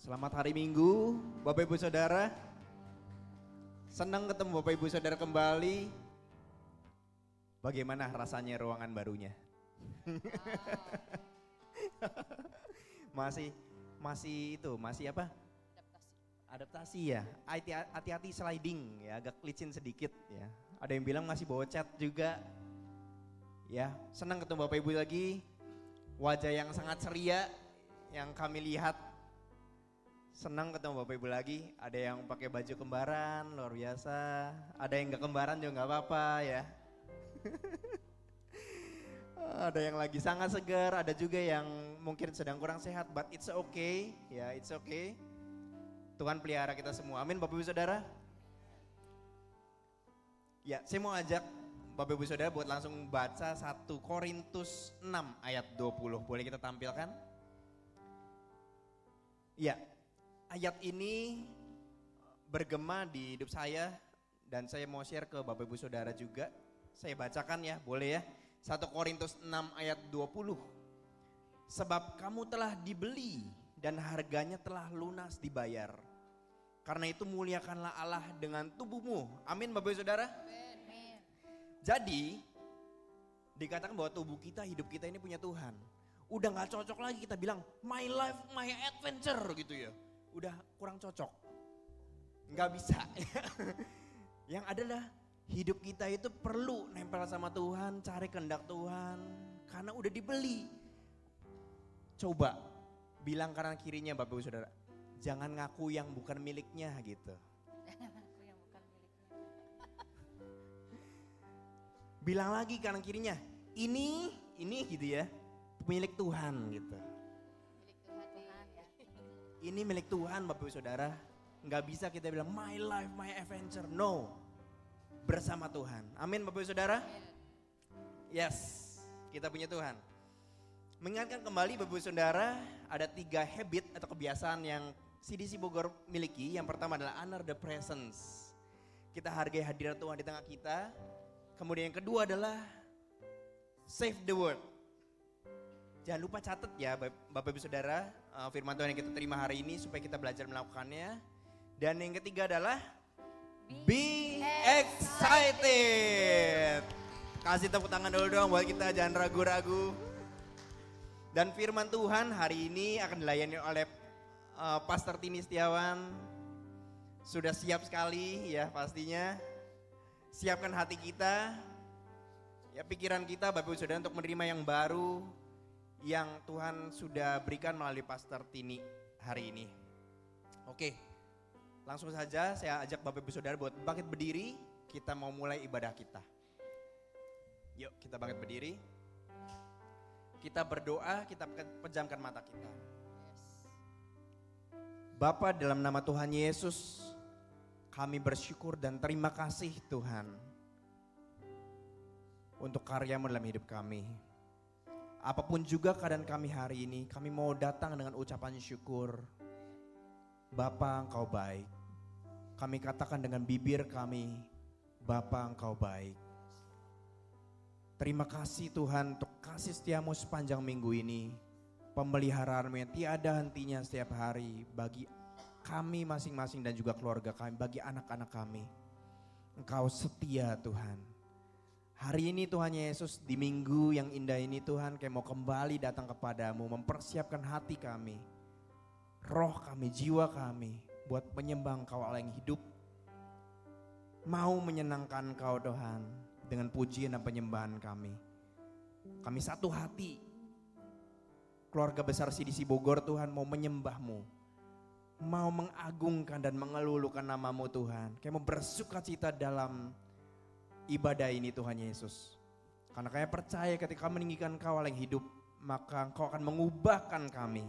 Selamat hari Minggu, Bapak Ibu Saudara. Senang ketemu Bapak Ibu Saudara kembali. Bagaimana rasanya ruangan barunya? masih apa? Adaptasi ya. Hati-hati sliding ya, agak licin sedikit ya. Ada yang bilang masih bocet juga. Ya, senang ketemu Bapak Ibu lagi. Wajah yang sangat ceria yang kami lihat. Senang ketemu Bapak Ibu lagi. Ada yang pakai baju kembaran, luar biasa. Ada yang gak kembaran juga gak apa-apa ya. Ada yang lagi sangat segar, ada juga yang mungkin sedang kurang sehat, but it's okay, ya it's okay. Tuhan pelihara kita semua, amin Bapak Ibu Saudara. Ya, saya mau ajak Bapak Ibu Saudara buat langsung baca 1 Korintus 6 ayat 20, boleh kita tampilkan? Ya, ayat ini bergema di hidup saya dan saya mau share ke Bapak Ibu Saudara juga. Saya bacakan ya, boleh ya. 1 Korintus 6 ayat 20. Sebab kamu telah dibeli dan harganya telah lunas dibayar. Karena itu muliakanlah Allah dengan tubuhmu. Amin Bapak Ibu Saudara. Amin. Jadi dikatakan bahwa tubuh kita, hidup kita ini punya Tuhan. Udah gak cocok lagi kita bilang my life, my adventure gitu ya. Udah kurang cocok. Gak bisa. Yang adalah hidup kita itu perlu nempel sama Tuhan, cari kehendak Tuhan. Karena udah dibeli. Coba bilang kanan kirinya Bapak Ibu Saudara. Jangan ngaku yang bukan miliknya gitu. Aku yang bukan miliknya. Bilang lagi kanan kirinya. Ini gitu ya. Milik Tuhan gitu. Milik Tuhan ya. Ini milik Tuhan Bapak Ibu Saudara. Nggak bisa kita bilang my life, my adventure. No. Bersama Tuhan. Amin Bapak Ibu Saudara. Yes. Kita punya Tuhan. Mengingatkan kembali Bapak Ibu Saudara. Ada 3 habit atau kebiasaan yang CDC Bogor miliki. Yang pertama adalah honor the presence. Kita hargai hadirat Tuhan di tengah kita. Kemudian yang kedua adalah save the word. Jangan lupa catat ya Bapak Ibu Saudara, firman Tuhan yang kita terima hari ini supaya kita belajar melakukannya. Dan yang ketiga adalah be excited. Kasih tepuk tangan dulu dong buat kita, jangan ragu-ragu. Dan firman Tuhan hari ini akan dilayani oleh Pastor Tini Setiawan. Sudah siap sekali ya pastinya. Siapkan hati kita, ya pikiran kita Bapak Ibu Saudara untuk menerima yang baru yang Tuhan sudah berikan melalui Pastor Tini hari ini. Oke, langsung saja saya ajak Bapak Ibu Saudara buat bangkit berdiri, kita mau mulai ibadah kita. Yuk kita bangkit berdiri, kita berdoa, kita pejamkan mata kita. Bapa, dalam nama Tuhan Yesus, kami bersyukur dan terima kasih Tuhan untuk karya-Mu dalam hidup kami. Apapun juga keadaan kami hari ini, kami mau datang dengan ucapan syukur. Bapa, Engkau baik. Kami katakan dengan bibir kami, Bapa, Engkau baik. Terima kasih Tuhan untuk kasih setia-Mu sepanjang minggu ini. Pemeliharaan-Mu yang tiada hentinya setiap hari bagi kami masing-masing dan juga keluarga kami, bagi anak-anak kami. Engkau setia Tuhan. Hari ini Tuhan Yesus, di minggu yang indah ini Tuhan, kami mau kembali datang kepadamu, mempersiapkan hati kami, roh kami, jiwa kami, buat menyembah Engkau Allah yang hidup. Mau menyenangkan Engkau Tuhan, dengan pujian dan penyembahan kami. Kami satu hati, keluarga besar CDC Bogor Tuhan mau menyembah-Mu, mau mengagungkan dan mengelulukan nama-Mu Tuhan. Kami mau bersukacita dalam ibadah ini Tuhan Yesus. Karena kami percaya ketika kami meninggikan Engkau Allah yang hidup, maka Engkau akan mengubahkan kami.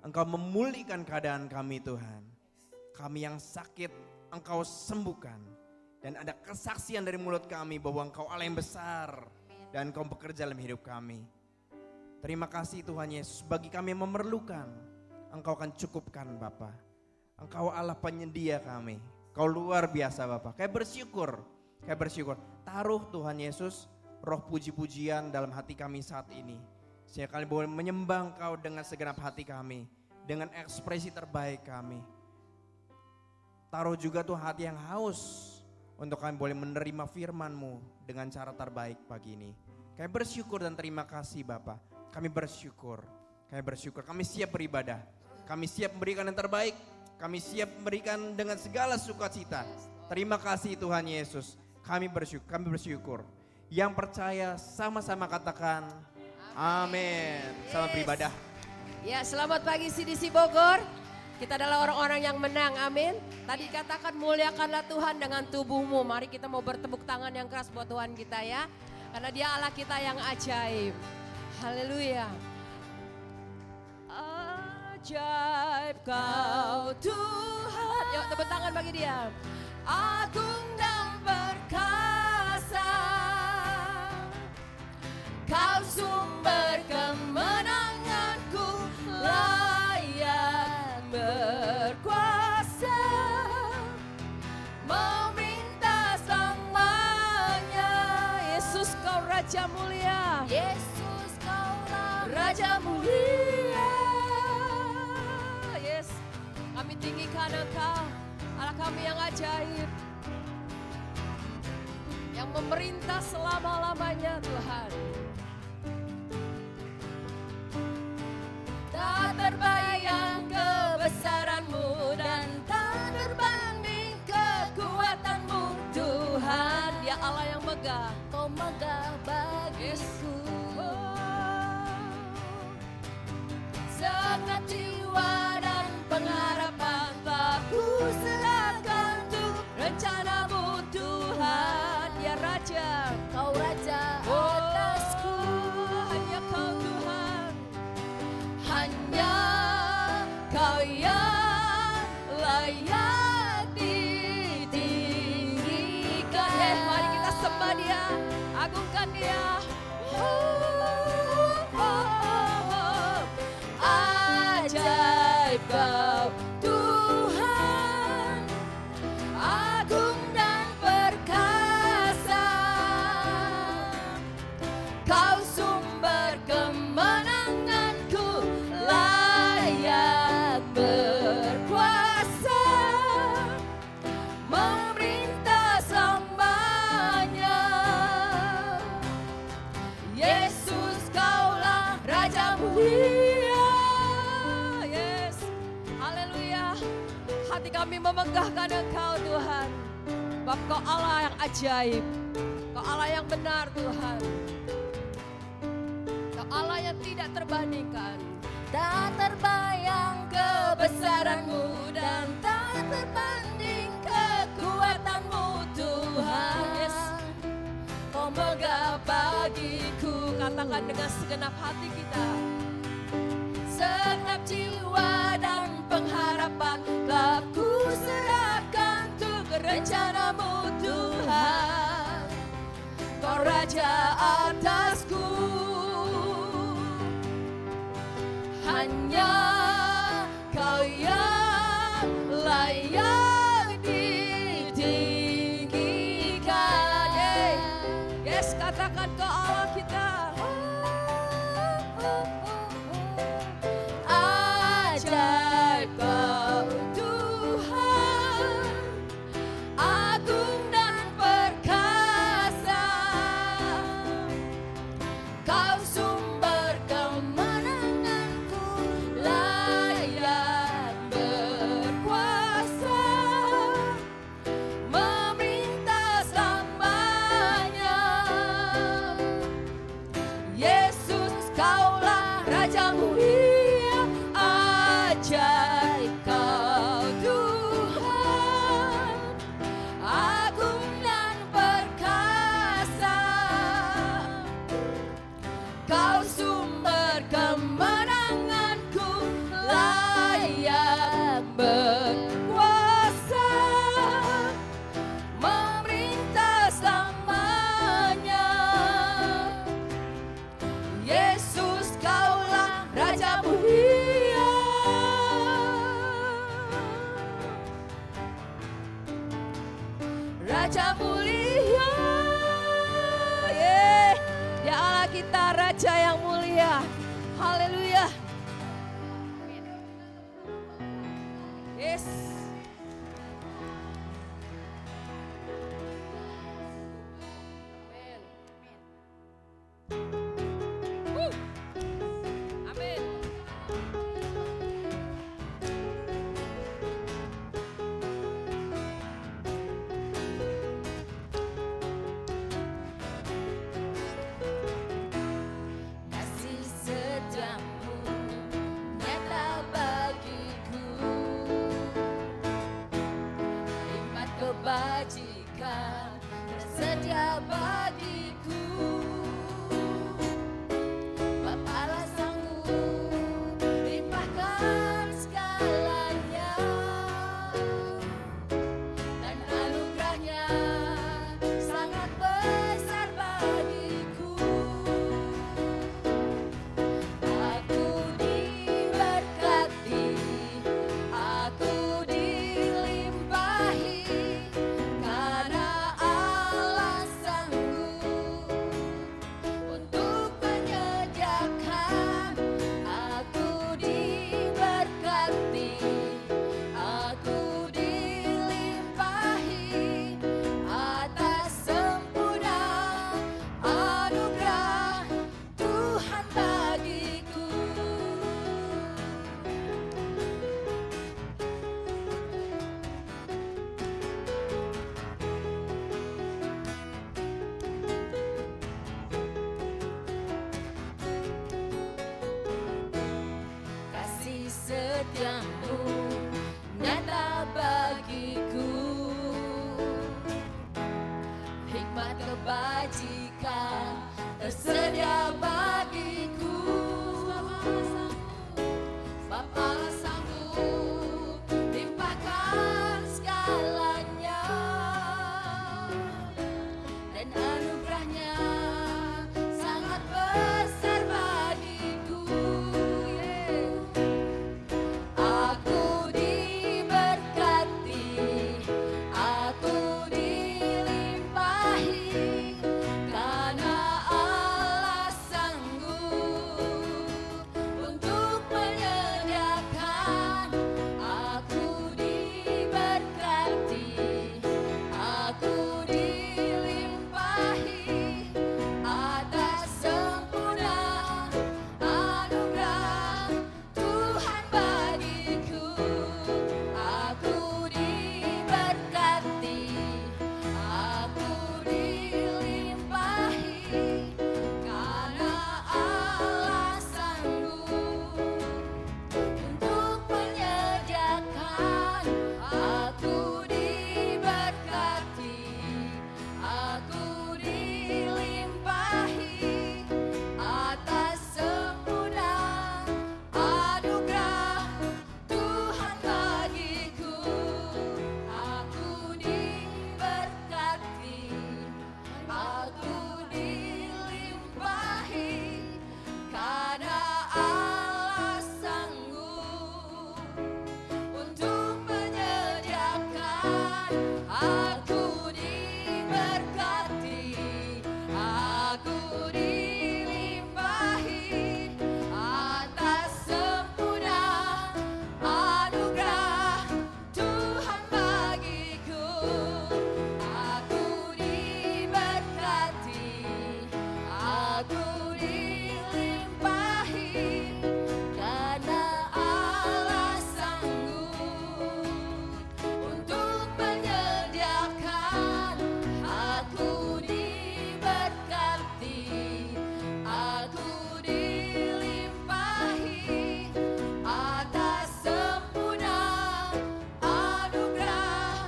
Engkau memulihkan keadaan kami Tuhan. Kami yang sakit Engkau sembuhkan. Dan ada kesaksian dari mulut kami bahwa Engkau Allah yang besar. Dan Engkau bekerja dalam hidup kami. Terima kasih Tuhan Yesus, bagi kami yang memerlukan, Engkau akan cukupkan Bapa. Engkau Allah penyedia kami. Engkau luar biasa Bapa. Kayak bersyukur. Taruh Tuhan Yesus roh puji-pujian dalam hati kami saat ini. Sehingga kami boleh menyembah Engkau dengan segenap hati kami. dengan ekspresi terbaik kami. Taruh juga Tuhan hati yang haus untuk kami boleh menerima firman-Mu dengan cara terbaik pagi ini. Kami bersyukur dan terima kasih Bapa. Kami bersyukur, kami siap beribadah. Kami siap memberikan yang terbaik. Kami siap memberikan dengan segala sukacita. Terima kasih Tuhan Yesus. Kami bersyukur. Yang percaya sama-sama katakan amin. Selamat beribadah. Ya, selamat pagi CDC Bogor. Kita adalah orang-orang yang menang, amin. Tadi katakan muliakanlah Tuhan dengan tubuhmu. Mari kita mau bertepuk tangan yang keras buat Tuhan kita ya. Karena dia Allah kita yang ajaib. Haleluya. Ajaib kau Tuhan. Yuk tepuk tangan bagi dia. Agung dan perkasa, kau sumber kemenanganku, layak berkuasa, memerintah selamanya. Yesus kau Raja mulia, Yesus kaulah Raja mulia. Yes, kami tinggikan Engkau, Allah kami yang ajaib, yang memerintah selama-lamanya Tuhan. Tak terbayang kebesaran-Mu dan tak terbanding kekuatan-Mu Tuhan. Dia Allah yang megah, kau megah bagiku. Segenap jiwa dan pengharapan telah kuserahkan untuk rencana-Mu Tuhan. Ya Raja, Kau Raja atasku, hanya Kau Tuhan, hanya Kau yang layak ditinggikan. Mari kita sembah Dia, agungkan Dia. Ajaib Kau Tuhan, agung dan perkasa, Kau sumber kemenanganku, layak berkuasa, memerintah selamanya. Yesus kaulah Raja mulia. Yes, haleluya. Hati kami memegahkan Engkau Tuhan. Sebab Kau Allah yang ajaib, Kau Allah yang benar Tuhan, Kau Allah yang tidak terbandingkan. tak terbayang Kebesaran-Mu dan tak terbanding kekuatan-Mu Tuhan. Yes, Kau megah bagiku. Katakan dengan segenap hati kita. Segenap jiwa dan pengharapan telah kuserahkan untuk rencana-Mu Tuhan. Kau Raja atasku, hanya Kau yang layak ditinggikan. Yes, katakan Kau Allah kita. Ajaib Kau Tuhan, agung dan perkasa, Kau sumber kemenanganku, layak berkuasa, memerintah selamanya. Yesus kaulah Raja mulia, ajaib Kau Tuhan, agung dan perkasa, Kau sumber kemenanganku, layak berkuasa, memerintah selamanya. Yesus kaulah Raja mulia. Raja mulia. Ya Allah kita Raja yang mulia. Haleluya. tersedia bagiku. Bapa Allah sanggup limpahkan segalanya, dan anugerahnya sangat besar bagiku. Aku diberkati, aku dilimpahi, karena Allah sanggup untuk menyediakan. Aku diberkati, aku dilimpahi atas sempurna anugerah Tuhan bagiku. Kasih setiamu nyata bagiku, hikmat kebajikan tersedia bagiku. Bapa Allah sanggup limpahkan segalanya, dan anugerahnya sangat besar bagiku. Aku diberkati, aku dilimpahi, karena Allah sanggup untuk menyediakan. Aku diberkati, aku dilimpahi atas sempurna anugerah Tuhan bagiku. Aku diberkati, aku dilimpahi, karena Allah sanggup untuk menyediakan. Aku diberkati, aku dilimpahi atas sempurna anugerah Tuhan bagiku. Aku diberkati, aku dilimpahi, karena Allah sanggup untuk menyediakan. Aku diberkati, aku dilimpahi atas sempurna anugerah Tuhan bagiku. Aku diberkati, aku dilimpahi, karena Allah sanggup untuk menyediakan. Aku diberkati, aku dilimpahi atas sempurna anugerah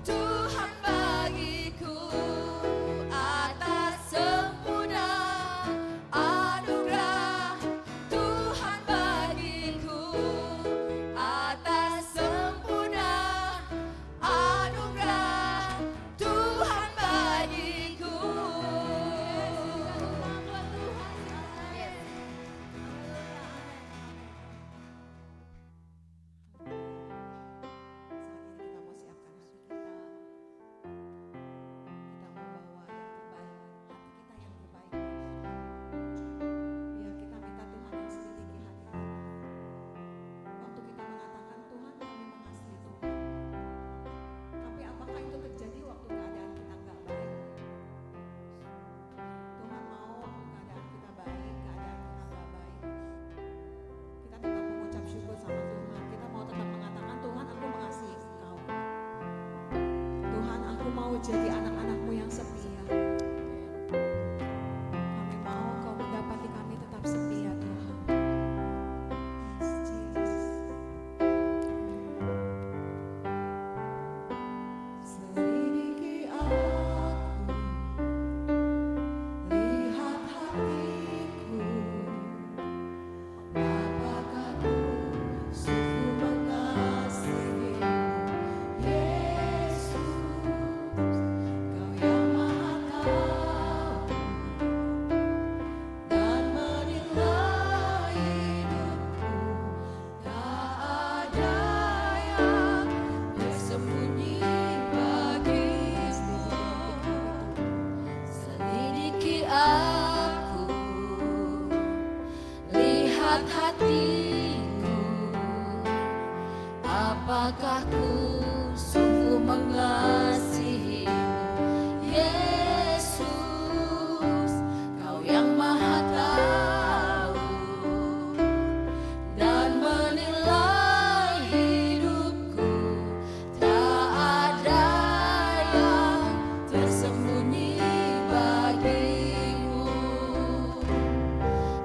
Tuhan bagiku. Atas sempurna anugerah Tuhan bagiku. Atas sempurna anugerah Tuhan bagiku. Jadi anak-anakmu yang setia. Kami mau Kau mendapati kami tetap setia, Tuhan. Yes, Jesus. Selidiki aku hatiku, apakah ku sungguh mengasihimu, Yesus, Kau yang Maha tahu dan menilai hidupku, tak ada yang tersembunyi bagimu.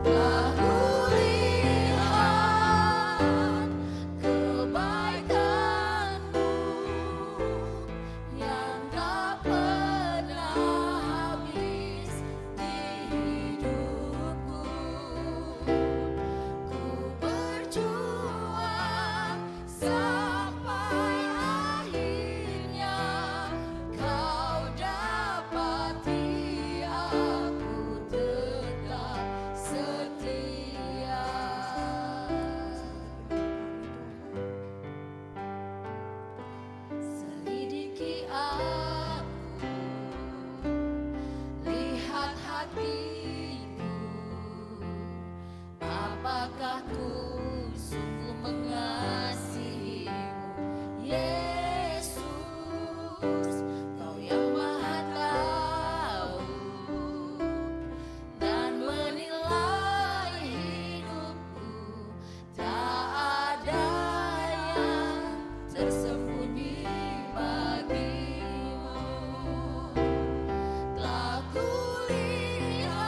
Telah kulihat kebaikan-Mu yang tak pernah habis di hidupku. Ku berjuang sampai akhirnya Kau dapati aku tetap setia. Selidiki aku, lihat hatiku, apakah ku sungguh mengasihimu, Yesus, Kau yang Maha tahu dan menilai hidupku, tak ada yang tersembunyi bagimu. Telah kulihat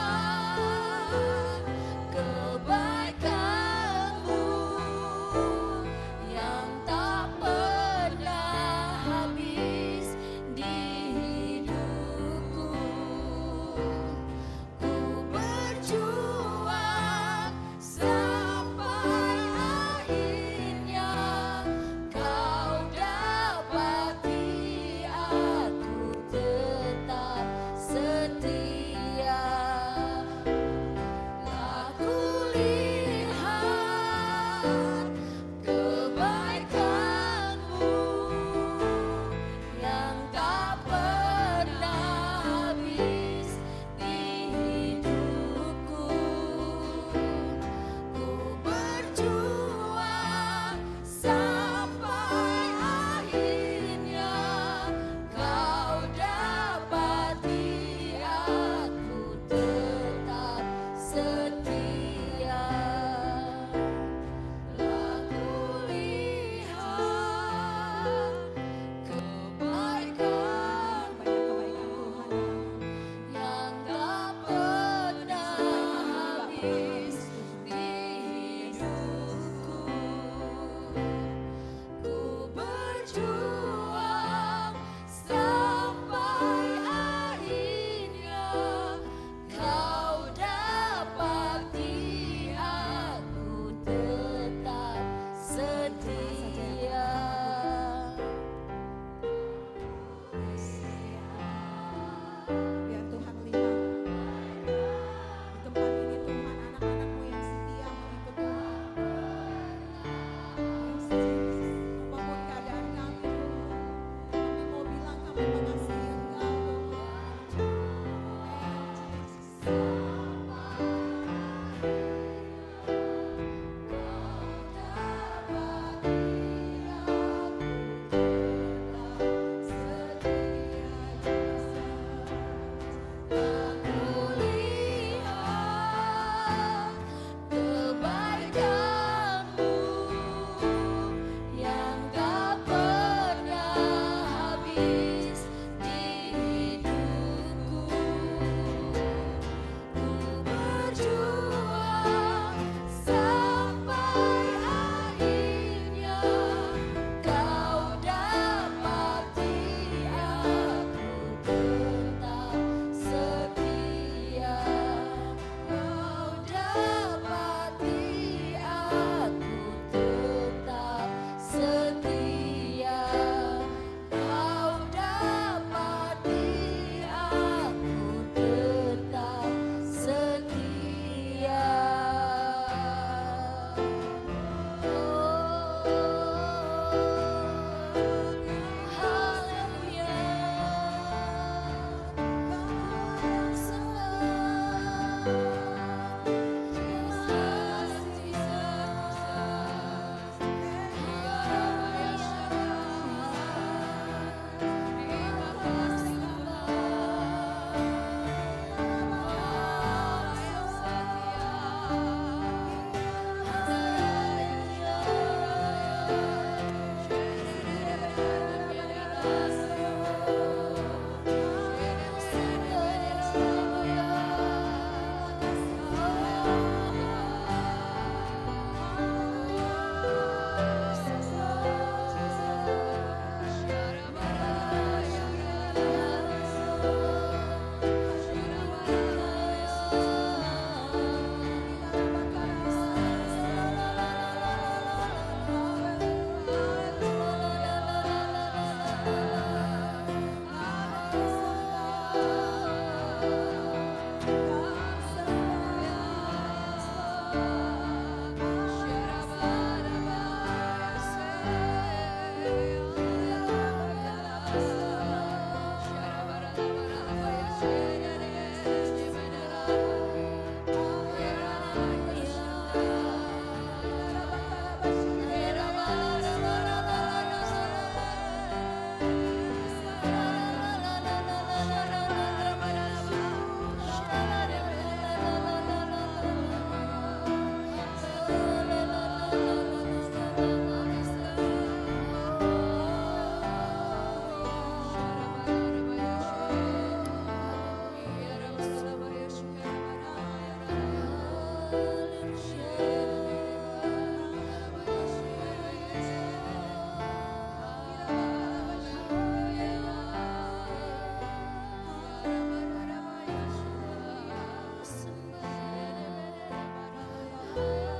Dimuliakan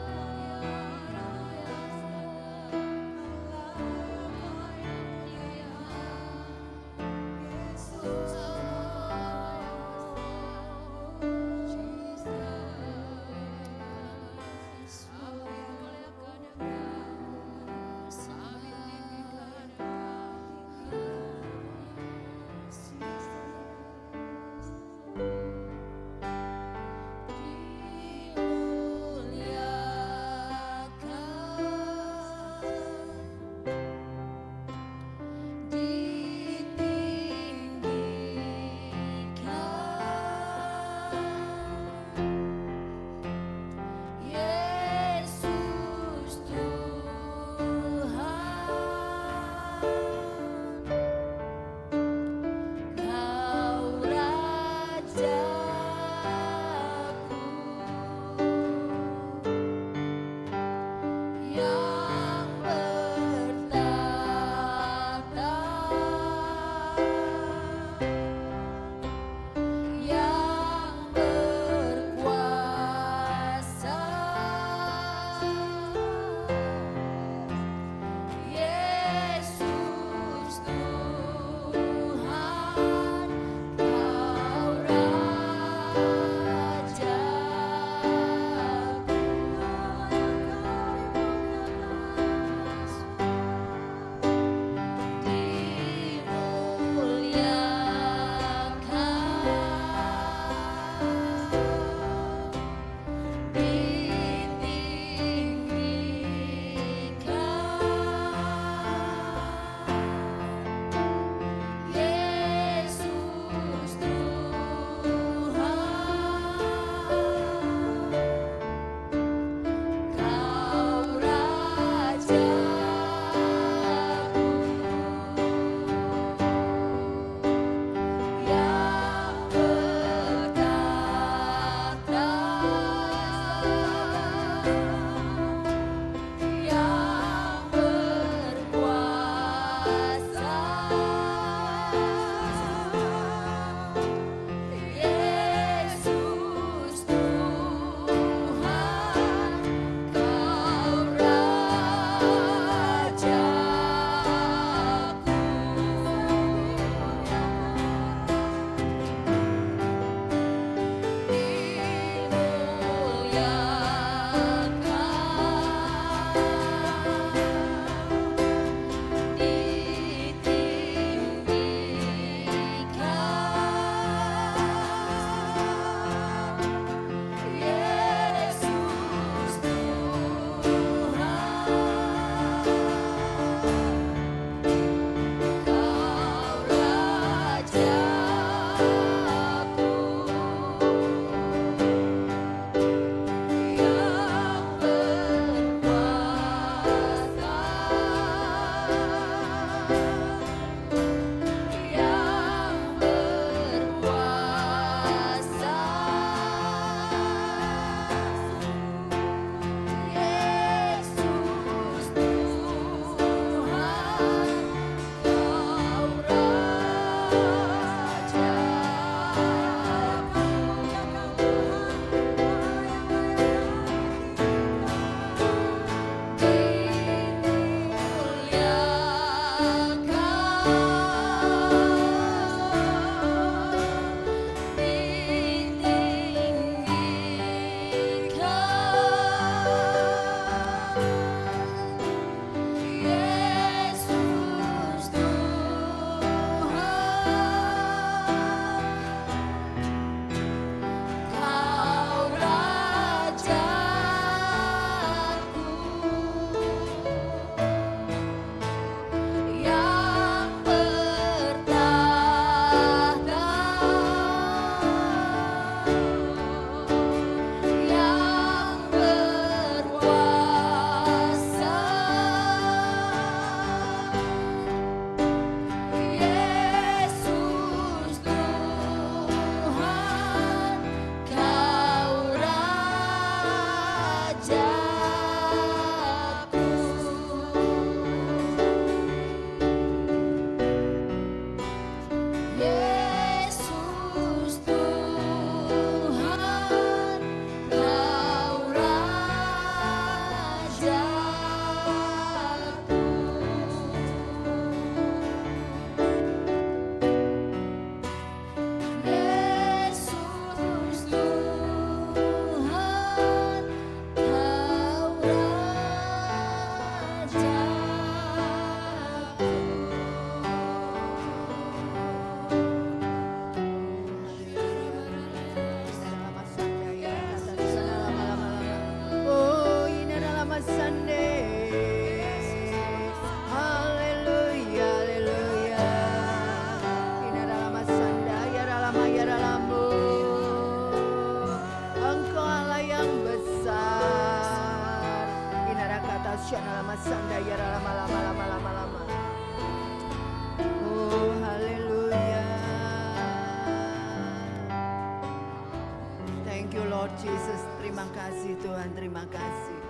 Thank you Lord Jesus. Terima kasih Tuhan, terima kasih.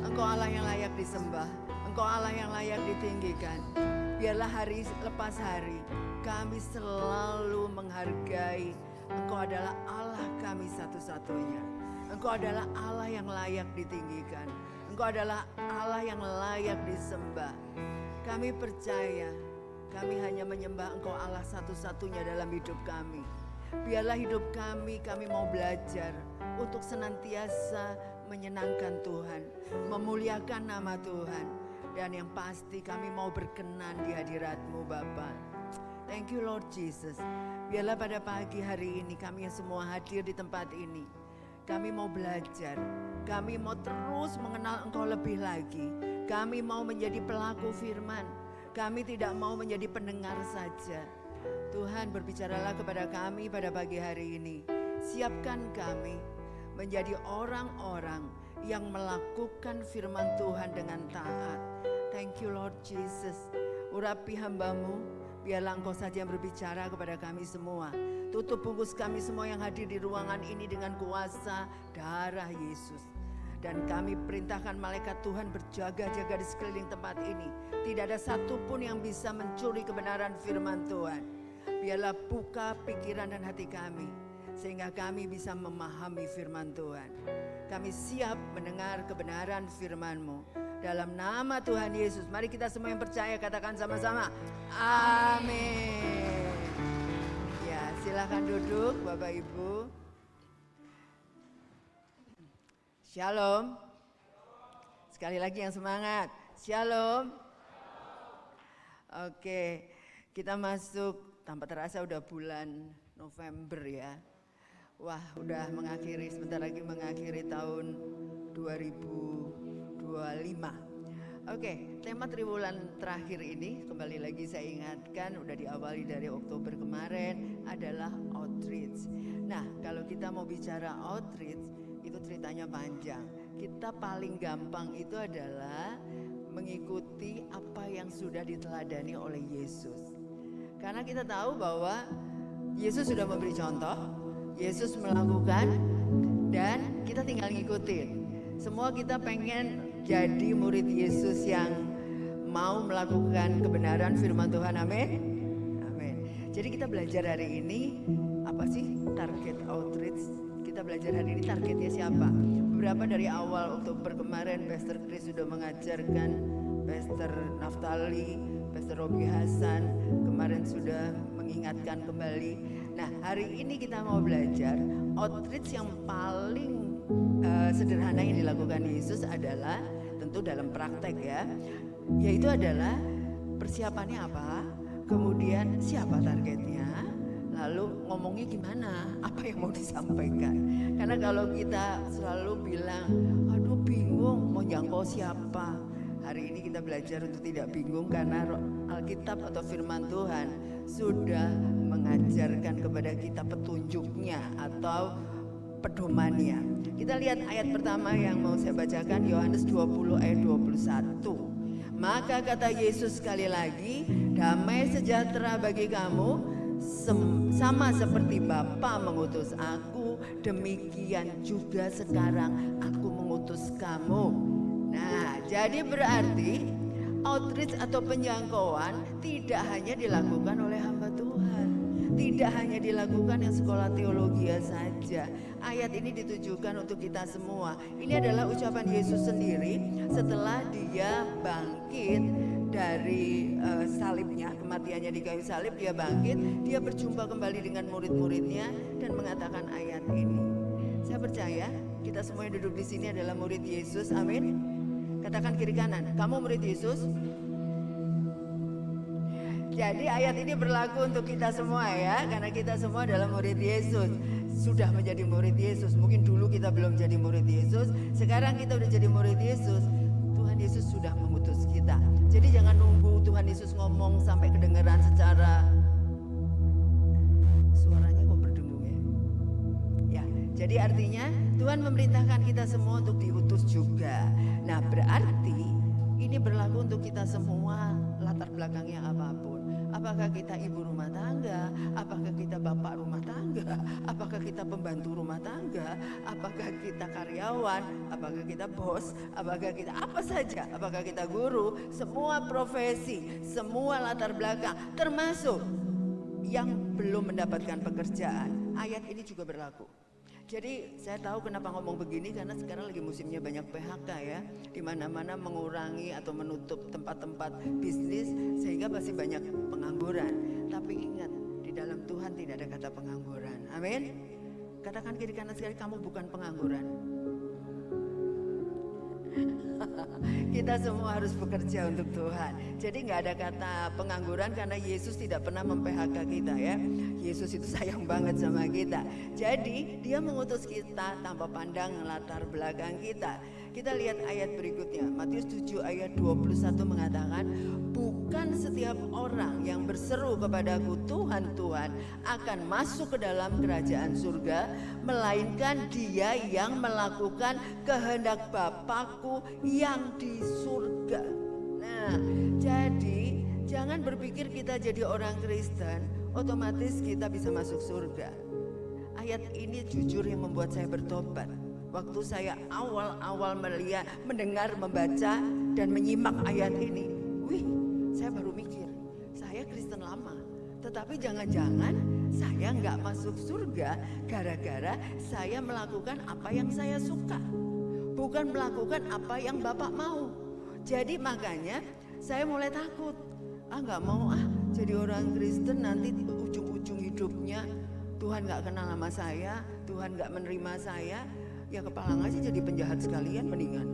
Engkau Allah yang layak disembah. Engkau Allah yang layak ditinggikan. Biarlah hari lepas hari kami selalu menghargai Engkau adalah Allah kami satu-satunya. Engkau adalah Allah yang layak ditinggikan. Engkau adalah Allah yang layak disembah. Kami percaya kami hanya menyembah Engkau Allah satu-satunya dalam hidup kami. Biarlah hidup kami mau belajar untuk senantiasa menyenangkan Tuhan, memuliakan nama Tuhan. Dan yang pasti kami mau berkenan di hadirat-Mu Bapa. Thank you Lord Jesus. Biarlah pada pagi hari ini kami yang semua hadir di tempat ini. Kami mau belajar, kami mau terus mengenal Engkau lebih lagi. Kami mau menjadi pelaku firman, kami tidak mau menjadi pendengar saja. Tuhan berbicaralah kepada kami pada pagi hari ini. Siapkan kami menjadi orang-orang yang melakukan firman Tuhan dengan taat. Thank you Lord Jesus. Urapi hamba-Mu, biarlah Engkau saja yang berbicara kepada kami semua. Tutup bungkus kami semua yang hadir di ruangan ini dengan kuasa darah Yesus. Dan kami perintahkan malaikat Tuhan berjaga-jaga di sekeliling tempat ini. Tidak ada satupun yang bisa mencuri kebenaran firman Tuhan. Biarlah buka pikiran dan hati kami, sehingga kami bisa memahami firman Tuhan. Kami siap mendengar kebenaran firman-Mu. Dalam nama Tuhan Yesus, mari kita semua yang percaya katakan sama-sama, amin. Ya, silakan duduk Bapak Ibu. Shalom. Sekali lagi yang semangat. Shalom. Oke, kita masuk tanpa terasa udah bulan November ya. Wah, udah mengakhiri, sebentar lagi mengakhiri tahun 2025. Oke, tema triwulan terakhir ini kembali lagi saya ingatkan udah diawali dari Oktober kemarin adalah outreach. Nah, kalau kita mau bicara outreach itu ceritanya panjang. Kita paling gampang itu adalah mengikuti apa yang sudah diteladani oleh Yesus. Karena kita tahu bahwa Yesus sudah memberi contoh, Yesus melakukan, dan kita tinggal ngikutin. Semua kita pengen jadi murid Yesus yang mau melakukan kebenaran firman Tuhan, amin. Amin. Jadi kita belajar hari ini apa sih target outreach? Kita belajar hari ini targetnya siapa? Beberapa dari awal Oktober kemarin Pastor Chris sudah mengajarkan, Pastor Naftali, Pastor Robi Hasan kemarin sudah mengingatkan kembali. Nah, hari ini kita mau belajar outreach yang paling sederhana yang dilakukan Yesus adalah tentu dalam praktek ya, yaitu adalah persiapannya apa, kemudian siapa targetnya, lalu ngomongnya gimana, apa yang mau disampaikan. Karena kalau kita selalu bilang, aduh bingung mau jangkau siapa, hari ini kita belajar untuk tidak bingung karena Alkitab atau firman Tuhan sudah mengajarkan kepada kita petunjuknya atau pedomannya. Kita lihat ayat pertama yang mau saya bacakan, Yohanes 20 ayat 21. Maka kata Yesus sekali lagi, damai sejahtera bagi kamu, sama seperti Bapa mengutus aku, demikian juga sekarang aku mengutus kamu. Nah, jadi berarti outreach atau penjangkauan tidak hanya dilakukan oleh hamba Tuhan, tidak hanya dilakukan yang sekolah teologi saja. Ayat ini ditujukan untuk kita semua. Ini adalah ucapan Yesus sendiri setelah dia bangkit dari salibnya, kematiannya di kayu salib. Dia bangkit, dia berjumpa kembali dengan murid-muridnya dan mengatakan ayat ini. Saya percaya kita semua yang duduk di sini adalah murid Yesus, amin. Katakan kiri kanan, kamu murid Yesus. Jadi ayat ini berlaku untuk kita semua ya, karena kita semua adalah murid Yesus. Sudah menjadi murid Yesus. Mungkin dulu kita belum jadi murid Yesus, sekarang kita udah jadi murid Yesus. Tuhan Yesus sudah mengutus kita. Jadi jangan nunggu Tuhan Yesus ngomong sampai kedengaran secara suaranya kok berdengung ya. Ya, jadi artinya Tuhan memerintahkan kita semua untuk diutus juga. Nah, berarti ini berlaku untuk kita semua, latar belakangnya apapun. Apakah kita ibu rumah tangga? Apakah kita bapak rumah tangga? Apakah kita pembantu rumah tangga? Apakah kita karyawan? Apakah kita bos? Apakah kita apa saja? Apakah kita guru? Semua profesi, semua latar belakang, termasuk yang belum mendapatkan pekerjaan. Ayat ini juga berlaku. Jadi saya tahu kenapa ngomong begini, karena sekarang lagi musimnya banyak PHK ya, di mana-mana mengurangi atau menutup tempat-tempat bisnis sehingga pasti banyak pengangguran. Tapi ingat, di dalam Tuhan tidak ada kata pengangguran. Amin. Katakan kiri kanan sekali, kamu bukan pengangguran. Kita semua harus bekerja untuk Tuhan. Jadi nggak ada kata pengangguran karena Yesus tidak pernah mem-PHK kita ya. Yesus itu sayang banget sama kita. Jadi dia mengutus kita tanpa pandang latar belakang kita. Kita lihat ayat berikutnya. Matius 7 ayat 21 mengatakan, bukan setiap orang yang berseru kepadaku Tuhan, Tuhan akan masuk ke dalam kerajaan surga, melainkan dia yang melakukan kehendak Bapakku yang di surga. Nah, jadi jangan berpikir kita jadi orang Kristen otomatis kita bisa masuk surga. Ayat ini jujur yang membuat saya bertobat. Waktu saya awal-awal melihat, mendengar, membaca dan menyimak ayat ini, saya baru mikir, saya Kristen lama, tetapi jangan-jangan saya nggak masuk surga gara-gara saya melakukan apa yang saya suka, bukan melakukan apa yang Bapak mau. Jadi makanya saya mulai takut, nggak mau jadi orang Kristen nanti ujung-ujung hidupnya Tuhan nggak kenal sama saya, Tuhan nggak menerima saya, ya kepalang aja jadi penjahat sekalian mendingan,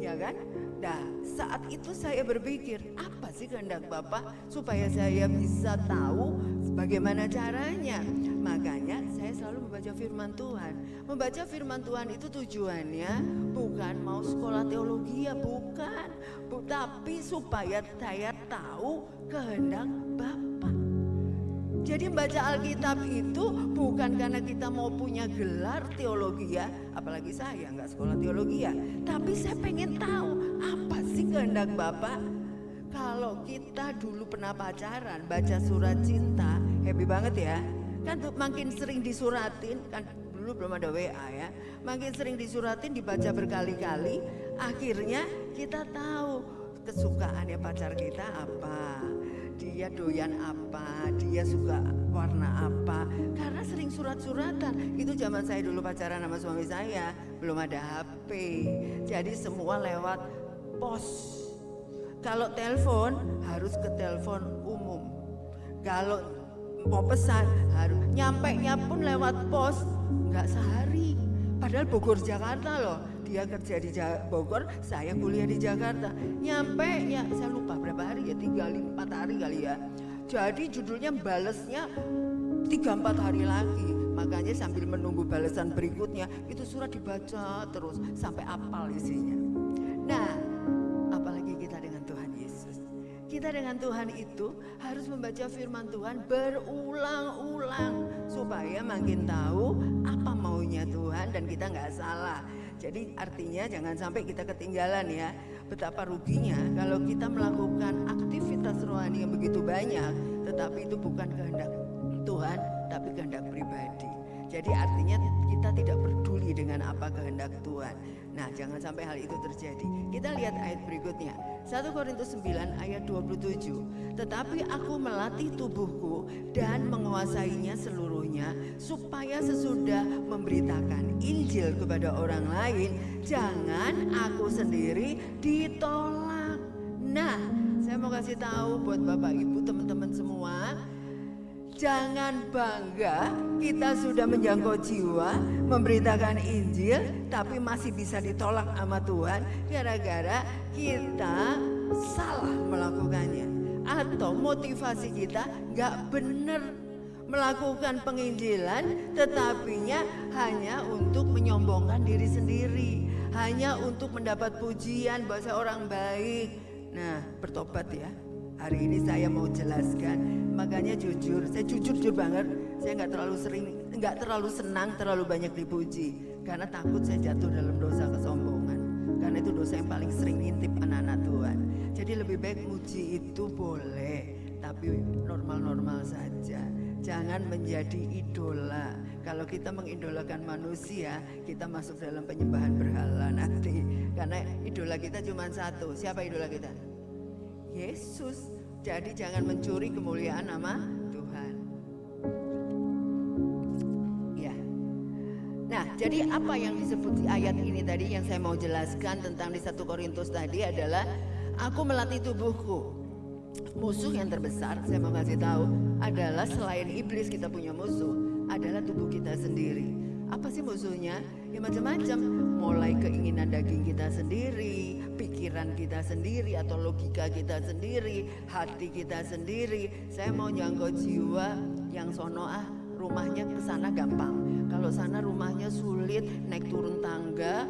ya kan? Nah, saat itu saya berpikir, apa sih kehendak Bapak supaya saya bisa tahu bagaimana caranya? Makanya saya selalu membaca firman Tuhan. Membaca firman Tuhan itu tujuannya bukan mau sekolah teologi ya, bukan. Tapi supaya saya tahu kehendak Bapak. Jadi membaca Alkitab itu bukan karena kita mau punya gelar teologi ya, apalagi saya nggak sekolah teologi ya, tapi saya pengen tahu apa sih kehendak Bapak. Kalau kita dulu pernah pacaran, baca surat cinta, happy banget ya. Kan tuh makin sering disuratin, kan dulu belum ada WA ya, makin sering disuratin, dibaca berkali-kali, akhirnya kita tahu kesukaannya pacar kita apa, dia doyan apa, dia suka warna apa, karena sering surat-suratan. Itu zaman saya dulu pacaran sama suami saya, belum ada HP, jadi semua lewat pos. Kalau telepon harus ke telepon umum, kalau mau pesan harus nyampainya pun lewat pos, nggak sehari. Padahal Bogor Jakarta loh, dia kerja di Bogor, saya kuliah di Jakarta. Nyampe ya saya lupa berapa hari ya, 3-4 hari kali ya. Jadi judulnya balesnya 3-4 hari lagi. Makanya sambil menunggu balasan berikutnya, itu surat dibaca terus sampai hafal isinya. Nah, apalagi kita dengan Tuhan Yesus. Kita dengan Tuhan itu harus membaca firman Tuhan berulang-ulang supaya makin tahu apa maunya Tuhan dan kita nggak salah. Jadi artinya jangan sampai kita ketinggalan ya. Betapa ruginya kalau kita melakukan aktivitas rohani yang begitu banyak, tetapi itu bukan kehendak Tuhan, tapi kehendak pribadi. Jadi artinya kita tidak peduli dengan apa kehendak Tuhan. Nah, jangan sampai hal itu terjadi. Kita lihat ayat berikutnya. 1 Korintus 9 ayat 27. Tetapi aku melatih tubuhku dan menguasainya seluruhnya, supaya sesudah memberitakan Injil kepada orang lain, jangan aku sendiri ditolak. Nah, saya mau kasih tahu buat Bapak Ibu, teman-teman semua, jangan bangga kita sudah menjangkau jiwa, memberitakan Injil, tapi masih bisa ditolak sama Tuhan gara-gara kita salah melakukannya. Atau motivasi kita gak benar melakukan penginjilan, tetapinya hanya untuk menyombongkan diri sendiri, hanya untuk mendapat pujian bahwa saya orang baik. Nah, bertobat ya. Hari ini saya mau jelaskan, makanya jujur, saya jujur banget, saya nggak terlalu senang terlalu banyak dipuji, karena takut saya jatuh dalam dosa kesombongan, karena itu dosa yang paling sering ngintip anak-anak Tuhan. Jadi lebih baik muji itu boleh, tapi normal-normal saja. Jangan menjadi idola. Kalau kita mengidolakan manusia, kita masuk dalam penyembahan berhala nanti. Karena idola kita cuma satu. Siapa idola kita? Yesus. Jadi jangan mencuri kemuliaan nama Tuhan. Ya. Nah, jadi apa yang disebut di ayat ini tadi yang saya mau jelaskan tentang di 1 Korintus tadi adalah aku melatih tubuhku. Musuh yang terbesar saya mau kasih tahu adalah selain iblis kita punya musuh adalah tubuh kita sendiri. Apa sih musuhnya? Ya macam-macam. Mulai keinginan daging kita sendiri, pikiran kita sendiri atau logika kita sendiri, hati kita sendiri. Saya mau jangkau jiwa yang sono rumahnya ke sana gampang. Kalau sana rumahnya sulit, naik turun tangga,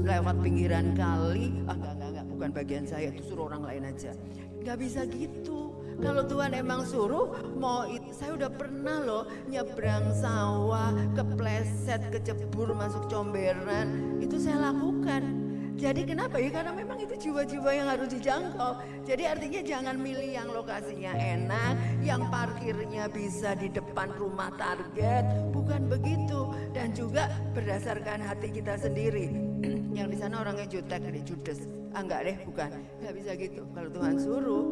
lewat pinggiran kali, enggak, bukan bagian saya, itu suruh orang lain aja. Nggak bisa gitu. Kalau Tuhan emang suruh, saya udah pernah loh nyebrang sawah, kepleset, kecebur, masuk comberan, itu saya lakukan. Jadi kenapa ya? Karena memang itu jiwa-jiwa yang harus dijangkau. Jadi artinya jangan milih yang lokasinya enak, yang parkirnya bisa di depan rumah target, bukan begitu. Dan juga berdasarkan hati kita sendiri. Yang di sana orangnya jutek, judes. Enggak deh, bukan. Enggak bisa gitu. Kalau Tuhan suruh,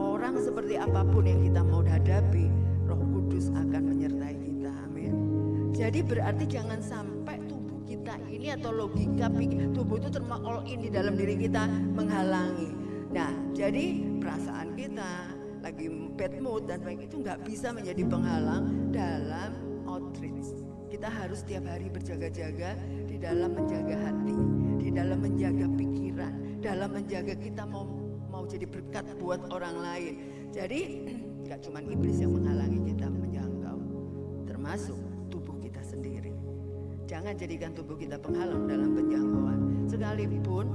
orang seperti apapun yang kita mau hadapi, Roh Kudus akan menyertai kita. Amin. Jadi berarti jangan sampai tubuh kita ini atau logika tubuh itu all in di dalam diri kita menghalangi. Nah, jadi perasaan kita lagi bad mood dan baik itu nggak bisa menjadi penghalang dalam outreach. Kita harus setiap hari berjaga-jaga di dalam menjaga hati, di dalam menjaga pikiran, dalam menjaga kita mau jadi berkat buat orang lain. Jadi nggak cuma iblis yang menghalangi kita menjangkau, termasuk tubuh kita sendiri. Jangan jadikan tubuh kita penghalang dalam penjangkauan, sekalipun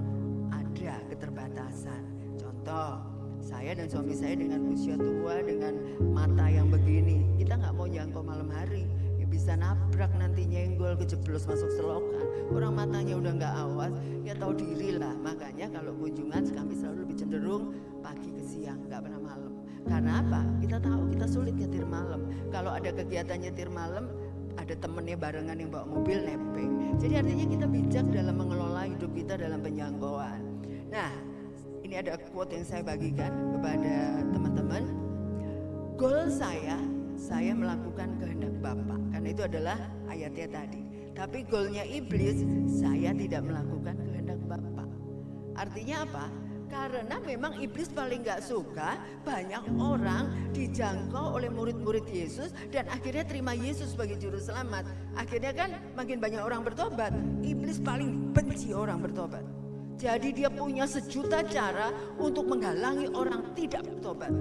ada keterbatasan. Contoh, saya dan suami saya dengan usia tua, dengan mata yang begini, kita nggak mau jangkau malam hari. Bisa nabrak nanti, nyenggol, kejeblos masuk selokan. Orang matanya udah nggak awas, ya tahu diri lah. Makanya kalau kunjungan kami selalu lebih cenderung pagi ke siang, nggak pernah malam. Karena apa? Kita tahu kita sulit nyetir malam. Kalau ada kegiatan nyetir malam, ada temennya barengan yang bawa mobil nepeng. Jadi artinya kita bijak dalam mengelola hidup kita dalam penjangkauan. Nah, ini ada quote yang saya bagikan kepada teman-teman. Goal saya melakukan kehendak Bapa, karena itu adalah ayatnya tadi. Tapi goalnya iblis, saya tidak melakukan kehendak Bapa. Artinya apa? Karena memang iblis paling gak suka banyak orang dijangkau oleh murid-murid Yesus dan akhirnya terima Yesus sebagai juru selamat. Akhirnya kan makin banyak orang bertobat. Iblis paling benci orang bertobat. Jadi dia punya sejuta cara untuk menghalangi orang tidak bertobat.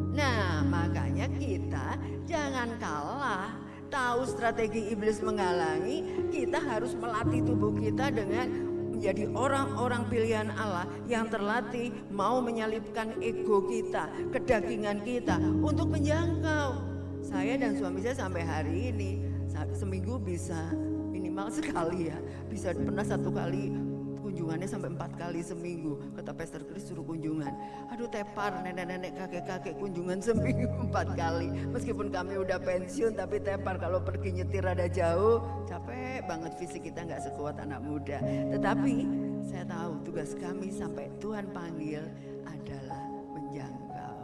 Nah, makanya kita jangan kalah. Tahu strategi iblis menghalangi, kita harus melatih tubuh kita dengan menjadi orang-orang pilihan Allah yang terlatih mau menyalipkan ego kita, kedagingan kita untuk menjangkau. Saya dan suami saya sampai hari ini seminggu bisa minimal sekali ya, bisa pernah 1 kali kunjungannya sampai 4 kali seminggu. Kata Pastor Chris suruh kunjungan. Aduh tepar, nenek-nenek kakek-kakek kunjungan seminggu 4 kali. Meskipun kami udah pensiun tapi tepar, kalau pergi nyetir rada jauh capek banget, fisik kita gak sekuat anak muda. Tetapi saya tahu tugas kami sampai Tuhan panggil adalah menjangkau.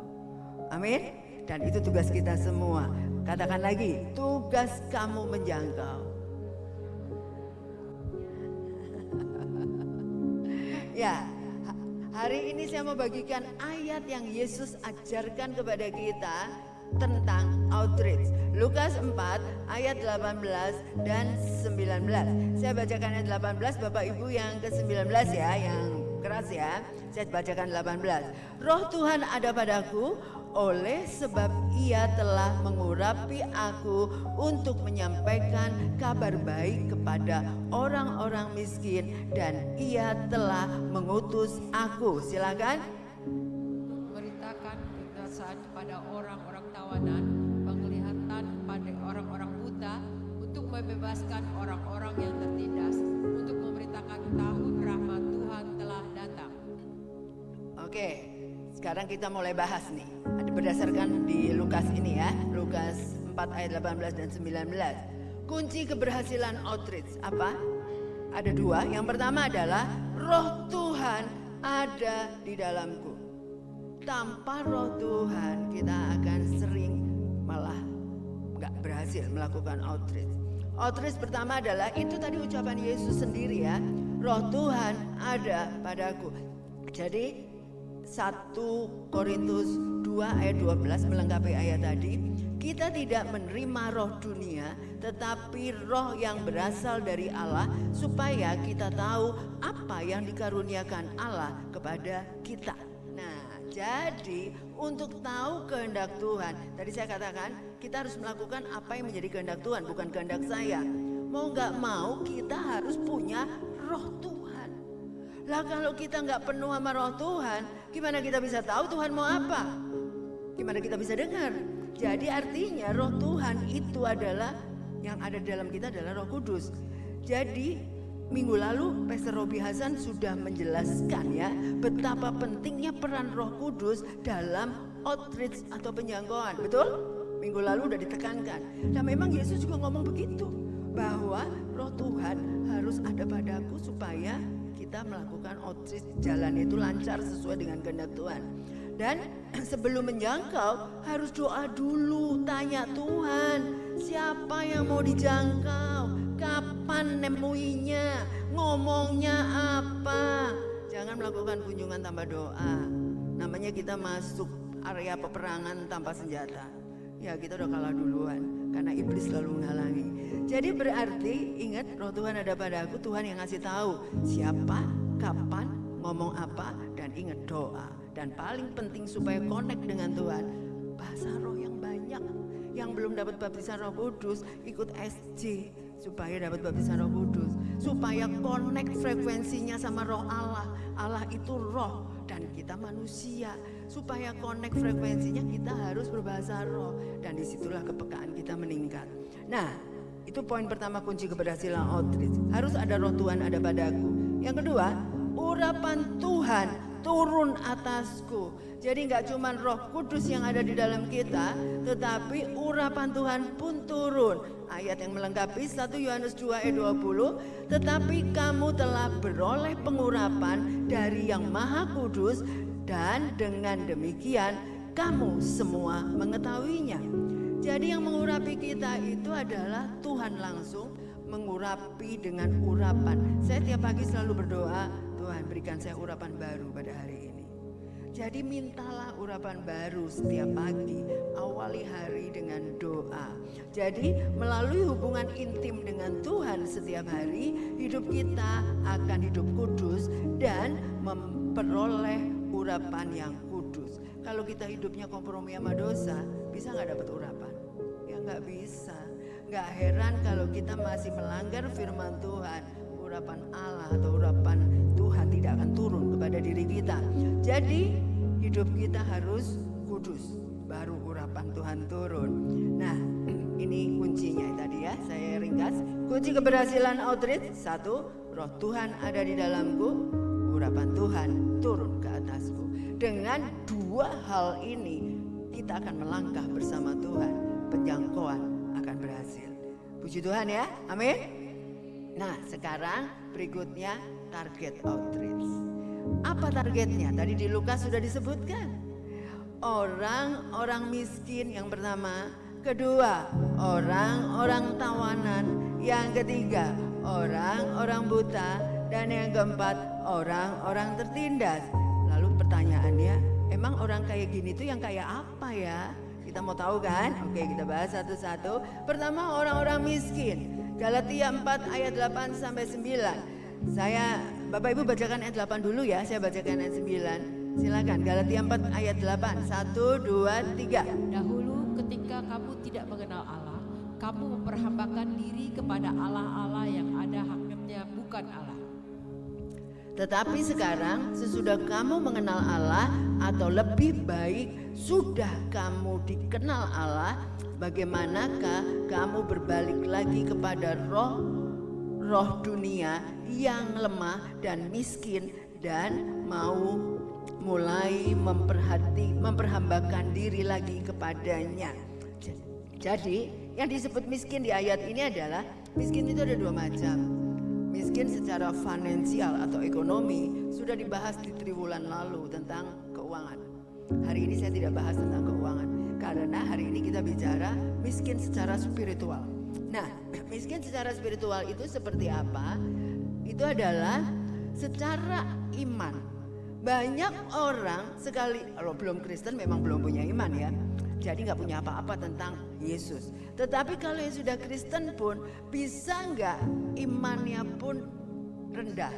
Amin. Dan itu tugas kita semua. Katakan lagi, tugas kamu menjangkau. Ya, hari ini saya mau bagikan ayat yang Yesus ajarkan kepada kita tentang outreach. Lukas 4 ayat 18 dan 19. Saya bacakan ayat 18, Bapak Ibu yang ke-19 ya, yang keras ya. Saya bacakan 18. Roh Tuhan ada padaku, oleh sebab ia telah mengurapi aku untuk menyampaikan kabar baik kepada orang-orang miskin, dan ia telah mengutus aku. Silakan. Memberitakan kekuasaan kepada orang-orang tawanan, penglihatan kepada orang-orang buta, untuk membebaskan orang-orang yang tertindas, untuk memberitakan tahun rahmat Tuhan telah datang. Oke, sekarang kita mulai bahas nih. berdasarkan di Lukas ini ya, Lukas 4 ayat 18 dan 19. Kunci keberhasilan outreach apa? Ada dua. Yang pertama adalah Roh Tuhan ada di dalamku. Tanpa Roh Tuhan kita akan sering malah nggak berhasil melakukan outreach. Outreach pertama adalah itu tadi ucapan Yesus sendiri ya, Roh Tuhan ada padaku. Jadi 1 Korintus 2 ayat 12 melengkapi ayat tadi. Kita tidak menerima roh dunia, tetapi roh yang berasal dari Allah, supaya kita tahu apa yang dikaruniakan Allah kepada kita. Nah, jadi untuk tahu kehendak Tuhan, tadi saya katakan kita harus melakukan apa yang menjadi kehendak Tuhan, bukan kehendak saya. Mau gak mau kita harus punya roh Tuhan. Lah kalau kita gak penuh sama roh Tuhan, gimana kita bisa tahu Tuhan mau apa? Gimana kita bisa dengar? Jadi artinya roh Tuhan itu adalah yang ada dalam kita adalah Roh Kudus. Jadi minggu lalu Pastor Robi Hasan sudah menjelaskan ya betapa pentingnya peran Roh Kudus dalam outreach atau penjangkauan. Betul? Minggu lalu udah ditekankan. Dan memang Yesus juga ngomong begitu, bahwa roh Tuhan harus ada padaku supaya kita melakukan outreach, jalannya itu lancar sesuai dengan kehendak Tuhan. Dan sebelum menjangkau harus doa dulu, tanya Tuhan siapa yang mau dijangkau, kapan nemuinya, ngomongnya apa. Jangan melakukan kunjungan tanpa doa. Namanya kita masuk area peperangan tanpa senjata. Ya kita udah kalah duluan karena iblis selalu menghalangi. Jadi berarti ingat roh Tuhan ada padaku, Tuhan yang ngasih tahu siapa, kapan, ngomong apa, dan ingat doa. Dan paling penting supaya connect dengan Tuhan, bahasa roh yang banyak. Yang belum dapat baptisan Roh Kudus ikut SJ supaya dapat baptisan Roh Kudus, supaya connect frekuensinya sama roh Allah. Allah itu roh dan kita manusia. Supaya connect frekuensinya kita harus berbahasa roh, dan disitulah kepekaan kita meningkat. Nah, itu poin pertama kunci keberhasilan outreach. Harus ada roh Tuhan ada padaku. Yang kedua, urapan Tuhan turun atasku. Jadi nggak cuma Roh Kudus yang ada di dalam kita, tetapi urapan Tuhan pun turun. Ayat yang melengkapi 1 Yohanes 2 ayat 20, tetapi kamu telah beroleh pengurapan dari yang Maha Kudus, dan dengan demikian kamu semua mengetahuinya. Jadi yang mengurapi kita itu adalah Tuhan langsung mengurapi dengan urapan. Saya tiap pagi selalu berdoa, Tuhan berikan saya urapan baru pada hari ini. Jadi mintalah urapan baru setiap pagi, awali hari dengan doa. Jadi melalui hubungan intim dengan Tuhan setiap hari, hidup kita akan hidup kudus dan memperoleh urapan yang kudus. Kalau kita hidupnya kompromi sama dosa, bisa gak dapat urapan? Ya gak bisa. Gak heran kalau kita masih melanggar firman Tuhan, urapan Allah atau urapan Tuhan tidak akan turun kepada diri kita. Jadi hidup kita harus kudus, baru urapan Tuhan turun. Nah, ini kuncinya tadi ya, saya ringkas. Kunci keberhasilan outreach, 1, roh Tuhan ada di dalamku, urapan Tuhan turun ke atasku. Dengan dua hal ini kita akan melangkah bersama Tuhan, penjangkauan akan berhasil. Puji Tuhan ya, amin. Nah sekarang berikutnya target outreach. Apa targetnya? Tadi di Lukas sudah disebutkan. Orang-orang miskin yang pertama, kedua orang-orang tawanan, yang ketiga orang-orang buta, dan yang keempat orang-orang tertindas. Lalu pertanyaannya, emang orang kayak gini tuh yang kayak apa ya? Kita mau tahu kan? Oke, kita bahas satu-satu. Pertama, orang-orang miskin. Galatia 4 ayat 8 sampai 9. Bapak Ibu bacakan ayat 8 dulu ya, saya bacakan ayat 9. Silakan, Galatia 4 ayat 8. 1, 2, 3. Dahulu ketika kamu tidak mengenal Allah, kamu memperhambakan diri kepada Allah-Allah yang ada hakikatnya bukan Allah. Tetapi sekarang sesudah kamu mengenal Allah, atau lebih baik sudah kamu dikenal Allah, bagaimanakah kamu berbalik lagi kepada roh dunia yang lemah dan miskin, dan mau mulai memperhambakan diri lagi kepadanya. Jadi yang disebut miskin di ayat ini adalah miskin itu ada dua macam. Miskin secara finansial atau ekonomi sudah dibahas di triwulan lalu tentang keuangan. Hari ini saya tidak bahas tentang keuangan karena hari ini kita bicara miskin secara spiritual. Nah, miskin secara spiritual itu seperti apa? Itu adalah secara iman. Banyak orang sekali kalau belum Kristen memang belum punya iman ya. Jadi nggak punya apa-apa tentang Yesus. Tetapi kalau yang sudah Kristen pun bisa nggak imannya pun rendah,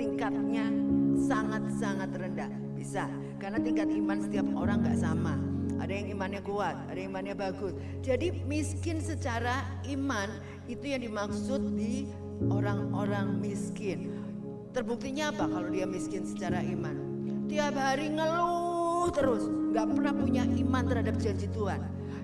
tingkatnya sangat-sangat rendah. Bisa, karena tingkat iman setiap orang nggak sama. Ada yang imannya kuat, ada yang imannya bagus. Jadi miskin secara iman itu yang dimaksud di orang-orang miskin. Terbuktinya apa kalau dia miskin secara iman? Tiap hari ngeluh terus, nggak pernah punya iman terhadap janji Tuhan.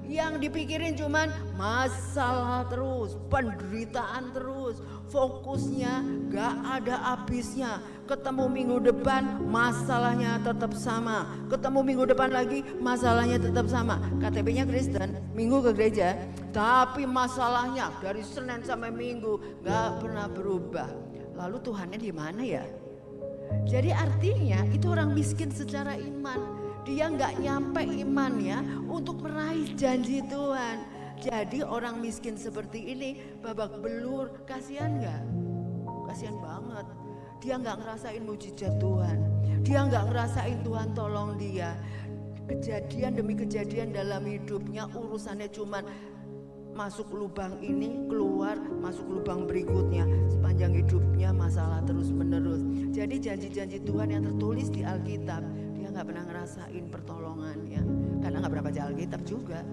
Yang dipikirin cuman masalah terus, penderitaan terus, fokusnya gak ada habisnya. Ketemu minggu depan masalahnya tetap sama, ketemu minggu depan lagi masalahnya tetap sama. KTP-nya Kristen, minggu ke gereja, tapi masalahnya dari Senin sampai Minggu gak pernah berubah. Lalu Tuhannya di mana ya? Jadi artinya itu orang miskin secara iman. Dia nggak nyampe imannya untuk meraih janji Tuhan. Jadi orang miskin seperti ini babak belur, kasihan nggak? Kasihan banget. Dia nggak ngerasain mujizat Tuhan. Dia nggak ngerasain Tuhan tolong dia. Kejadian demi kejadian dalam hidupnya urusannya cuman masuk lubang ini, keluar, masuk lubang berikutnya. Sepanjang hidupnya masalah terus menerus. Jadi janji-janji Tuhan yang tertulis di Alkitab, dia gak pernah ngerasain pertolongannya. Karena gak pernah baca Alkitab juga.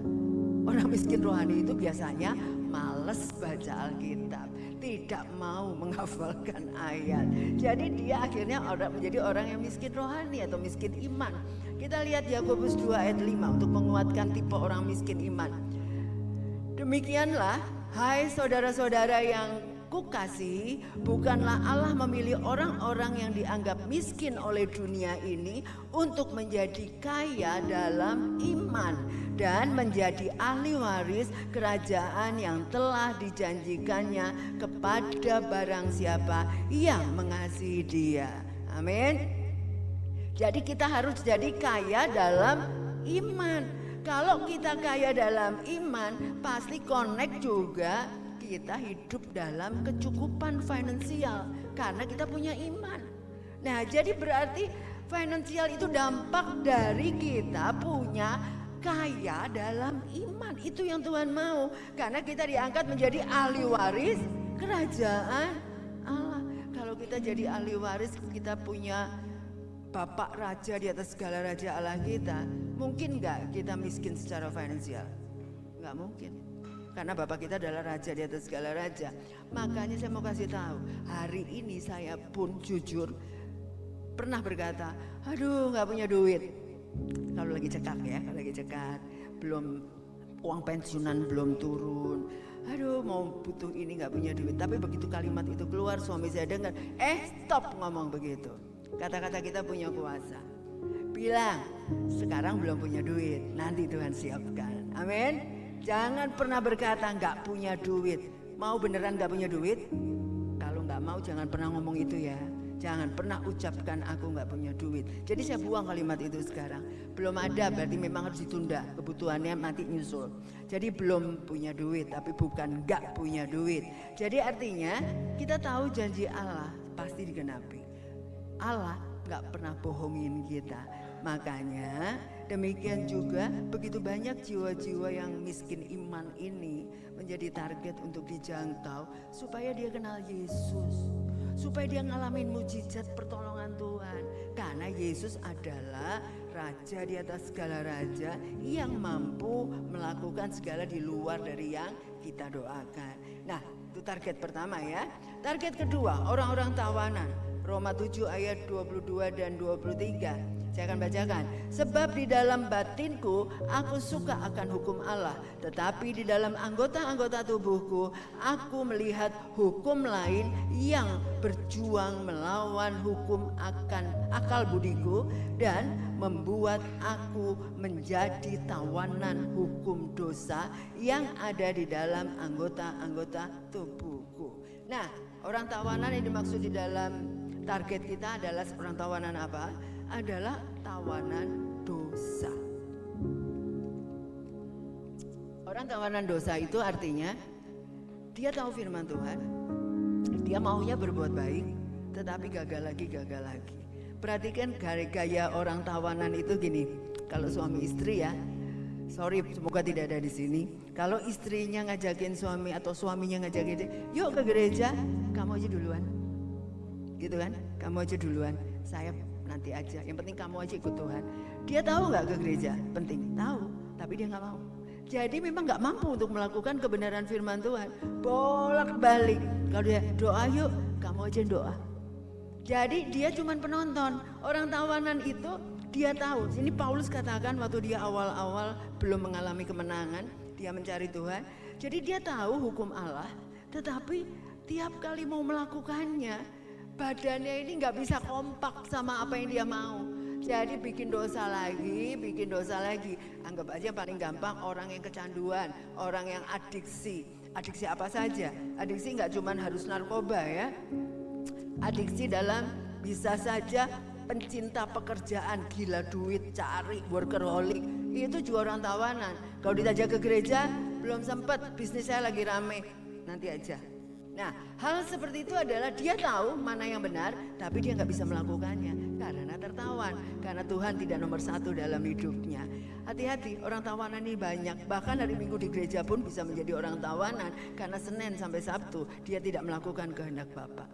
Orang miskin rohani itu biasanya males baca Alkitab, tidak mau menghafalkan ayat. Jadi dia akhirnya menjadi orang yang miskin rohani atau miskin iman. Kita lihat Yakobus 2 ayat 5 untuk menguatkan tipe orang miskin iman. Demikianlah, hai saudara-saudara yang kukasihi, bukanlah Allah memilih orang-orang yang dianggap miskin oleh dunia ini untuk menjadi kaya dalam iman dan menjadi ahli waris kerajaan yang telah dijanjikannya kepada barang siapa yang mengasihi Dia. Amin. Jadi kita harus jadi kaya dalam iman. Kalau kita kaya dalam iman, pasti connect juga kita hidup dalam kecukupan finansial karena kita punya iman. Nah, jadi berarti finansial itu dampak dari kita punya kaya dalam iman. Itu yang Tuhan mau, karena kita diangkat menjadi ahli waris kerajaan Allah. Kalau kita jadi ahli waris, kita punya Bapak Raja di atas segala raja Allah kita, mungkin gak kita miskin secara finansial? Gak mungkin, karena Bapak kita adalah Raja di atas segala raja. Makanya saya mau kasih tahu, hari ini saya pun jujur pernah berkata, aduh gak punya duit. Kalau lagi cekak ya, kalau lagi cekak, belum uang pensiunan belum turun, aduh mau butuh ini gak punya duit. Tapi begitu kalimat itu keluar, suami saya dengar, stop ngomong begitu. Kata-kata kita punya kuasa. Bilang, sekarang belum punya duit, nanti Tuhan siapkan. Amin. Jangan pernah berkata gak punya duit. Mau beneran gak punya duit? Kalau gak mau jangan pernah ngomong itu ya. Jangan pernah ucapkan aku gak punya duit. Jadi saya buang kalimat itu sekarang. Belum ada berarti memang harus ditunda, kebutuhannya nanti nyusul. Jadi belum punya duit, tapi bukan gak punya duit. Jadi artinya kita tahu janji Allah pasti digenapi. Allah gak pernah bohongin kita. Makanya demikian juga begitu banyak jiwa-jiwa yang miskin iman ini menjadi target untuk dijangkau supaya dia kenal Yesus, supaya dia ngalamin mujizat pertolongan Tuhan. Karena Yesus adalah Raja di atas segala raja yang mampu melakukan segala di luar dari yang kita doakan. Nah, itu target pertama ya. Target kedua, orang-orang tawanan. Roma 7 ayat 22 dan 23. Saya akan bacakan. Sebab di dalam batinku aku suka akan hukum Allah, tetapi di dalam anggota-anggota tubuhku aku melihat hukum lain yang berjuang melawan hukum akan akal budiku dan membuat aku menjadi tawanan hukum dosa yang ada di dalam anggota-anggota tubuhku. Nah, orang tawanan yang dimaksud di dalam target kita adalah orang tawanan apa? Adalah tawanan dosa. Orang tawanan dosa itu artinya dia tahu firman Tuhan, dia maunya berbuat baik, tetapi gagal lagi. Perhatikan gaya orang tawanan itu gini, kalau suami istri ya, sorry semoga tidak ada di sini. Kalau istrinya ngajakin suami atau suaminya ngajakin dia, yuk ke gereja, kamu aja duluan. Gitu kan, kamu aja duluan, saya nanti aja, yang penting kamu aja ikut Tuhan. Dia tahu nggak ke gereja? Penting, tahu, tapi dia nggak mau. Jadi memang nggak mampu untuk melakukan kebenaran firman Tuhan. Bolak-balik, kalau dia doa yuk, kamu aja doa. Jadi dia cuma penonton. Orang tawanan itu dia tahu. Ini Paulus katakan waktu dia awal-awal belum mengalami kemenangan, dia mencari Tuhan. Jadi dia tahu hukum Allah, tetapi tiap kali mau melakukannya, badannya ini nggak bisa kompak sama apa yang dia mau. Jadi bikin dosa lagi. Anggap aja paling gampang orang yang kecanduan, orang yang adiksi. Adiksi apa saja? Adiksi nggak cuma harus narkoba ya. Adiksi dalam bisa saja pencinta pekerjaan, gila duit, cari workaholic. Itu juga orang tawanan. Kalau ditajak ke gereja, belum sempat, bisnis saya lagi rame, nanti aja. Nah, hal seperti itu adalah dia tahu mana yang benar, tapi dia nggak bisa melakukannya karena tertawan, karena Tuhan tidak nomor satu dalam hidupnya. Hati-hati, orang tawanan ini banyak. Bahkan hari Minggu di gereja pun bisa menjadi orang tawanan karena Senin sampai Sabtu dia tidak melakukan kehendak Bapa.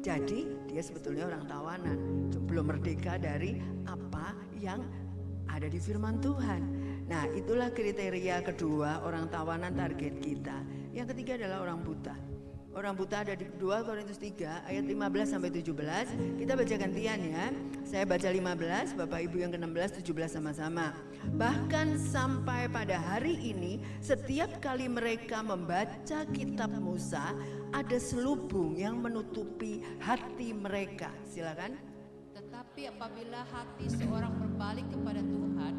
Jadi dia sebetulnya orang tawanan, belum merdeka dari apa yang ada di firman Tuhan. Nah, itulah kriteria kedua orang tawanan target kita. Yang ketiga adalah orang buta. Orang buta ada di 2 Korintus 3 ayat 15 sampai 17. Kita baca gantian ya. Saya baca 15, Bapak Ibu yang ke-16, 17 sama-sama. Bahkan sampai pada hari ini, setiap kali mereka membaca kitab Musa, ada selubung yang menutupi hati mereka. Silakan. Tetapi apabila hati seorang berbalik kepada Tuhan,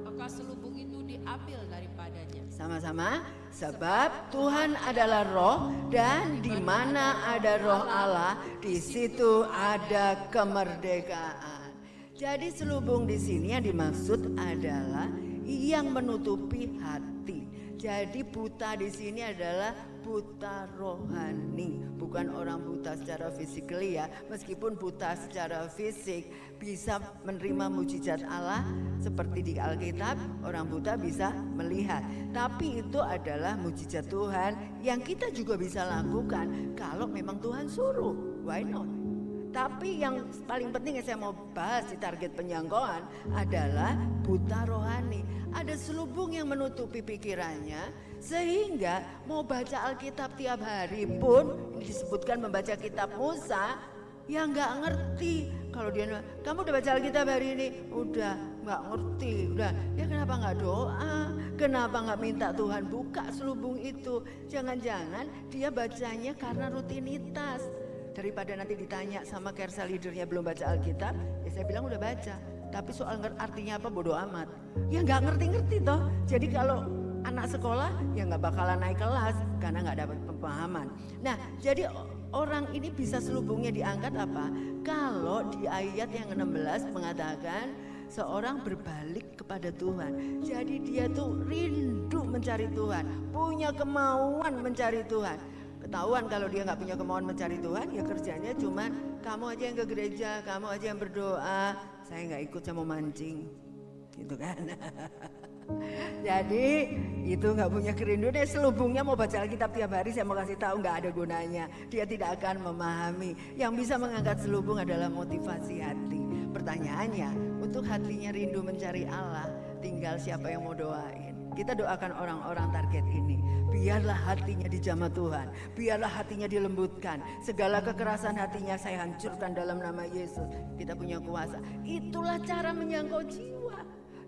maka selubung itu diambil daripadanya. Sama-sama. Sebab Tuhan adalah roh, dan di mana ada roh Allah, di situ ada kemerdekaan. Jadi selubung di sini yang dimaksud adalah yang menutupi hati. Jadi buta di sini adalah buta rohani, bukan orang buta secara physically ya. Meskipun buta secara fisik bisa menerima mujizat Allah seperti di Alkitab, orang buta bisa melihat. Tapi itu adalah mujizat Tuhan yang kita juga bisa lakukan kalau memang Tuhan suruh. Why not? Tapi yang paling penting yang saya mau bahas di target penjangkauan adalah buta rohani. Ada selubung yang menutupi pikirannya sehingga mau baca Alkitab tiap hari pun, disebutkan membaca kitab Musa, ya nggak ngerti. Kalau dia, kamu udah baca Alkitab hari ini? Udah, nggak ngerti. Udah, ya kenapa nggak doa? Kenapa nggak minta Tuhan buka selubung itu? Jangan-jangan dia bacanya karena rutinitas. Daripada nanti ditanya sama Kersa leadernya belum baca Alkitab, ya saya bilang udah baca. Tapi soal artinya apa bodo amat. Ya nggak ngerti-ngerti toh. Jadi kalau anak sekolah ya nggak bakalan naik kelas karena nggak dapat pemahaman. Nah, jadi orang ini bisa selubungnya diangkat apa? Kalau di ayat yang ke-16 mengatakan seorang berbalik kepada Tuhan. Jadi dia tuh rindu mencari Tuhan, punya kemauan mencari Tuhan. Ketahuan kalau dia nggak punya kemauan mencari Tuhan, ya kerjanya cuman kamu aja yang ke gereja, kamu aja yang berdoa, saya nggak ikut, saya mau mancing, gitu kan. Jadi itu nggak punya kerinduan, selubungnya mau baca Alkitab tiap hari, saya mau kasih tahu nggak ada gunanya. Dia tidak akan memahami. Yang bisa mengangkat selubung adalah motivasi hati. Pertanyaannya, untuk hatinya rindu mencari Allah, tinggal siapa yang mau doain. Kita doakan orang-orang target ini. Biarlah hatinya dijamah Tuhan. Biarlah hatinya dilembutkan. Segala kekerasan hatinya saya hancurkan dalam nama Yesus. Kita punya kuasa. Itulah cara menjangkau jiwa.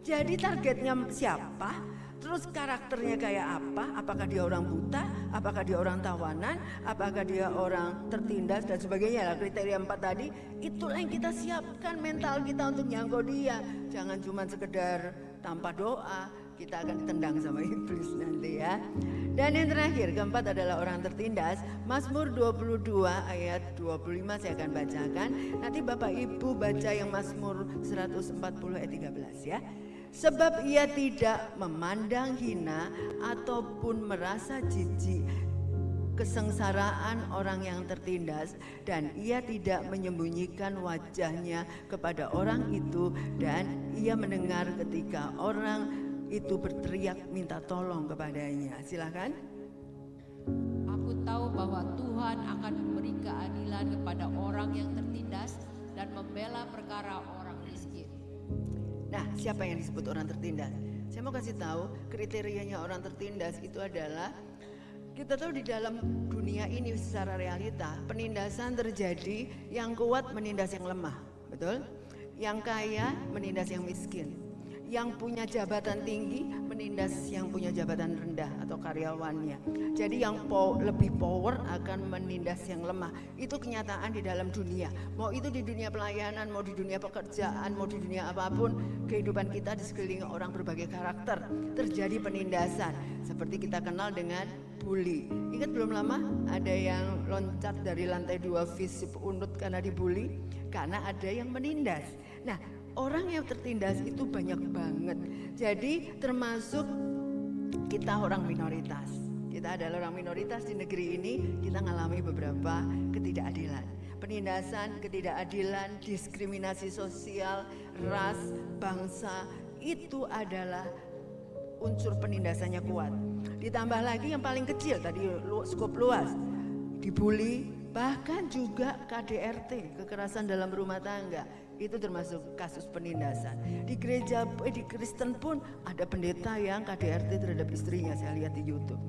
Jadi targetnya siapa? Terus karakternya kayak apa? Apakah dia orang buta? Apakah dia orang tawanan? Apakah dia orang tertindas dan sebagainya lah, kriteria 4 tadi. Itulah yang kita siapkan mental kita untuk jangkau dia. Jangan cuma sekedar tanpa doa, kita akan ditendang sama iblis nanti ya. Dan yang terakhir, keempat adalah orang tertindas. Mazmur 22 ayat 25 saya akan bacakan. Nanti Bapak Ibu baca yang Mazmur 140 ayat 13 ya. Sebab ia tidak memandang hina ataupun merasa jijik kesengsaraan orang yang tertindas, dan ia tidak menyembunyikan wajahnya kepada orang itu, dan ia mendengar ketika orang itu berteriak minta tolong kepadanya. Silakan. Aku tahu bahwa Tuhan akan memberi keadilan kepada orang yang tertindas dan membela perkara orang miskin. Nah, siapa yang disebut orang tertindas? Saya mau kasih tahu kriterianya orang tertindas itu adalah, kita tahu di dalam dunia ini secara realita penindasan terjadi, yang kuat menindas yang lemah, betul? Yang kaya menindas yang miskin, yang punya jabatan tinggi menindas yang punya jabatan rendah atau karyawannya. Jadi yang lebih power akan menindas yang lemah. Itu kenyataan di dalam dunia. Mau itu di dunia pelayanan, mau di dunia pekerjaan, mau di dunia apapun, kehidupan kita di sekeliling orang berbagai karakter terjadi penindasan. Seperti kita kenal dengan bully. Ingat belum lama ada yang loncat dari lantai 2 visip unut karena dibully, karena ada yang menindas. Nah, orang yang tertindas itu banyak banget. Jadi termasuk kita orang minoritas. Kita adalah orang minoritas di negeri ini, kita mengalami beberapa ketidakadilan. Penindasan, ketidakadilan, diskriminasi sosial, ras, bangsa, itu adalah unsur penindasannya kuat. Ditambah lagi yang paling kecil, tadi skop luas, dibully, bahkan juga KDRT, kekerasan dalam rumah tangga. Itu termasuk kasus penindasan. Di gereja, di Kristen pun ada pendeta yang KDRT terhadap istrinya, saya lihat di YouTube,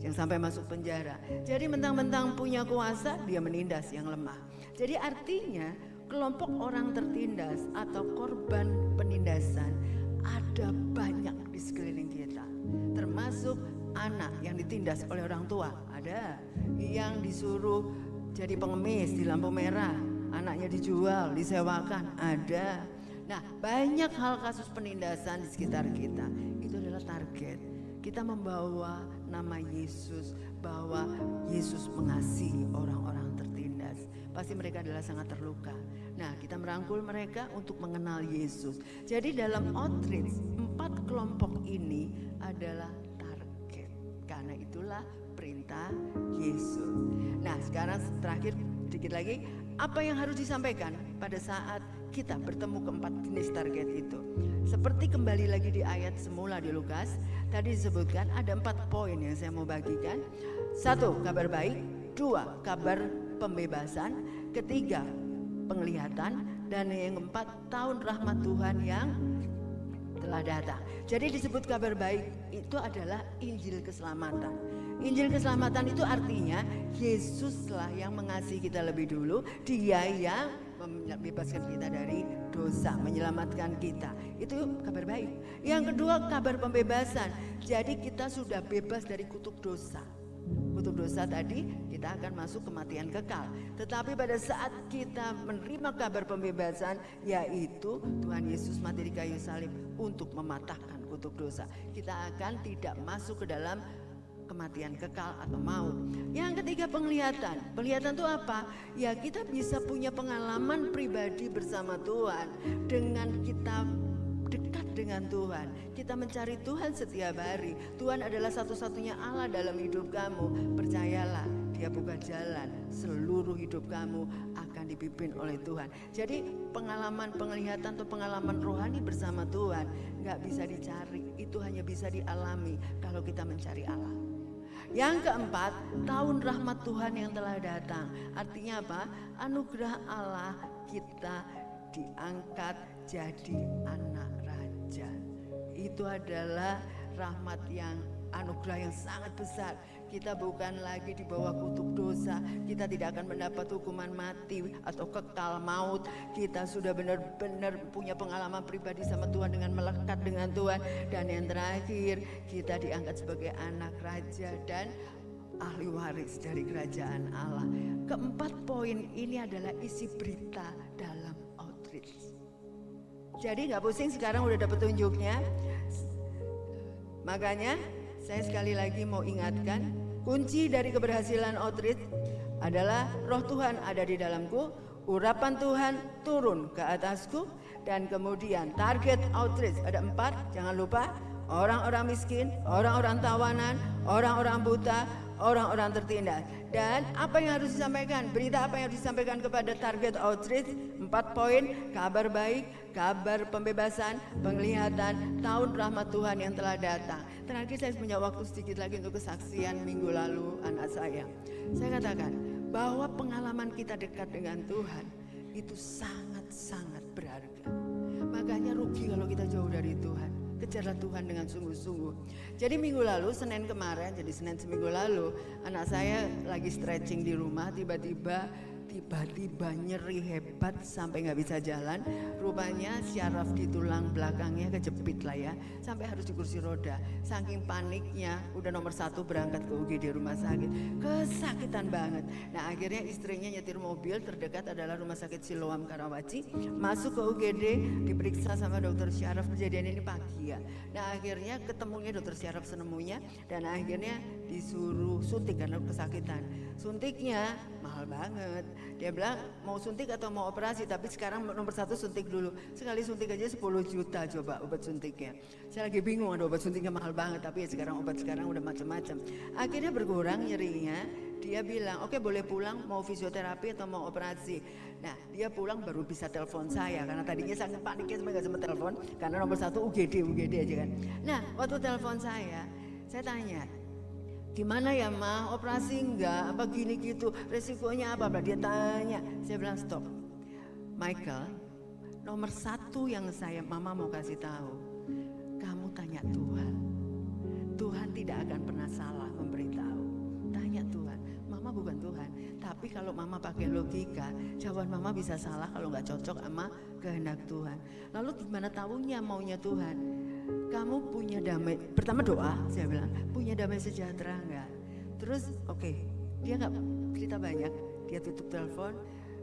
yang sampai masuk penjara. Jadi mentang-mentang punya kuasa, dia menindas yang lemah. Jadi artinya kelompok orang tertindas atau korban penindasan ada banyak di sekeliling kita. Termasuk anak yang ditindas oleh orang tua, ada yang disuruh jadi pengemis di lampu merah, anaknya dijual, disewakan, ada. Nah, banyak hal kasus penindasan di sekitar kita. Itu adalah target. Kita membawa nama Yesus, bahwa Yesus mengasihi orang-orang tertindas. Pasti mereka adalah sangat terluka. Nah, kita merangkul mereka untuk mengenal Yesus. Jadi dalam outreach, 4 kelompok ini adalah target. Karena itulah perintah Yesus. Nah, sekarang terakhir sedikit lagi, apa yang harus disampaikan pada saat kita bertemu keempat jenis target itu? Seperti kembali lagi di ayat semula di Lukas, tadi disebutkan ada 4 poin yang saya mau bagikan. 1, kabar baik. 2, kabar pembebasan. 3, penglihatan. Dan yang keempat, tahun rahmat Tuhan yang telah datang. Jadi disebut kabar baik itu adalah Injil keselamatan. Injil keselamatan itu artinya Yesuslah yang mengasihi kita lebih dulu, Dia yang membebaskan kita dari dosa, menyelamatkan kita. Itu kabar baik. Yang kedua, kabar pembebasan. Jadi kita sudah bebas dari kutuk dosa. Kutuk dosa tadi kita akan masuk kematian kekal. Tetapi pada saat kita menerima kabar pembebasan, yaitu Tuhan Yesus mati di kayu salib untuk mematahkan kutuk dosa, kita akan tidak masuk ke dalam kematian kekal atau maut. Yang ketiga, penglihatan. Penglihatan itu apa? Ya, kita bisa punya pengalaman pribadi bersama Tuhan. Dengan kita dekat dengan Tuhan, kita mencari Tuhan setiap hari. Tuhan adalah satu-satunya Allah dalam hidup kamu. Percayalah, Dia buka jalan, seluruh hidup kamu akan dipimpin oleh Tuhan. Jadi pengalaman penglihatan atau pengalaman rohani bersama Tuhan gak bisa dicari, itu hanya bisa dialami kalau kita mencari Allah. Yang keempat, tahun rahmat Tuhan yang telah datang. Artinya apa? Anugerah Allah, kita diangkat jadi anak raja. Itu adalah rahmat yang anugerah yang sangat besar. Kita bukan lagi di bawah kutuk dosa. Kita tidak akan mendapat hukuman mati atau kekal maut. Kita sudah benar-benar punya pengalaman pribadi sama Tuhan dengan melekat dengan Tuhan. Dan yang terakhir, kita diangkat sebagai anak raja dan ahli waris dari kerajaan Allah. Keempat poin ini adalah isi berita dalam outreach. Jadi nggak pusing, sekarang udah dapat tunjuknya. Makanya saya sekali lagi mau ingatkan, kunci dari keberhasilan outreach adalah roh Tuhan ada di dalamku, urapan Tuhan turun ke atasku, dan kemudian target outreach ada 4, jangan lupa, orang-orang miskin, orang-orang tawanan, orang-orang buta, orang-orang tertindas. Dan apa yang harus disampaikan? Berita apa yang harus disampaikan kepada target outreach? 4 poin, kabar baik, kabar pembebasan, penglihatan, tahun rahmat Tuhan yang telah datang. Terakhir saya punya waktu sedikit lagi untuk kesaksian minggu lalu anak saya. Saya katakan bahwa pengalaman kita dekat dengan Tuhan itu sangat-sangat berharga. Makanya rugi kalau kita jauh dari Tuhan. Kejarlah Tuhan dengan sungguh-sungguh. Jadi minggu lalu, Senin kemarin, jadi Senin seminggu lalu, anak saya lagi stretching di rumah, tiba-tiba nyeri hebat sampai nggak bisa jalan. Rupanya syaraf di tulang belakangnya kejepit lah ya, sampai harus di kursi roda. Saking paniknya, udah nomor 1 berangkat ke UGD rumah sakit, kesakitan banget. Nah akhirnya istrinya nyetir mobil, terdekat adalah rumah sakit Siloam Karawaci, masuk ke UGD, diperiksa sama dokter syaraf. Kejadian ini pagi ya. Nah akhirnya ketemunya dokter syaraf senemunya, dan akhirnya disuruh suntik karena kesakitan. Suntiknya mahal banget. Dia bilang mau suntik atau mau operasi, tapi sekarang nomor 1 suntik dulu. Sekali suntik aja 10 juta coba obat suntiknya. Saya lagi bingung, ada obat suntiknya mahal banget, tapi ya sekarang obat sekarang udah macam-macam. Akhirnya berkurang nyerinya. Dia bilang oke, boleh pulang, mau fisioterapi atau mau operasi. Nah dia pulang baru bisa telepon saya, karena tadinya sangat paniknya sampai gak sempat telepon, karena nomor 1 UGD aja kan. Nah waktu telepon saya tanya, gimana ya Ma, operasi enggak, apa gini gitu, resikonya apa? Dia tanya, saya bilang stop Michael, nomor 1 yang Mama mau kasih tahu, kamu tanya Tuhan. Tuhan tidak akan pernah salah memberitahu. Tanya Tuhan. Mama bukan Tuhan, tapi kalau Mama pakai logika, jawaban Mama bisa salah kalau nggak cocok sama kehendak Tuhan. Lalu gimana tahunya maunya Tuhan? Kamu punya damai, pertama doa, saya bilang, punya damai sejahtera enggak? Terus oke, dia nggak cerita banyak, dia tutup telepon.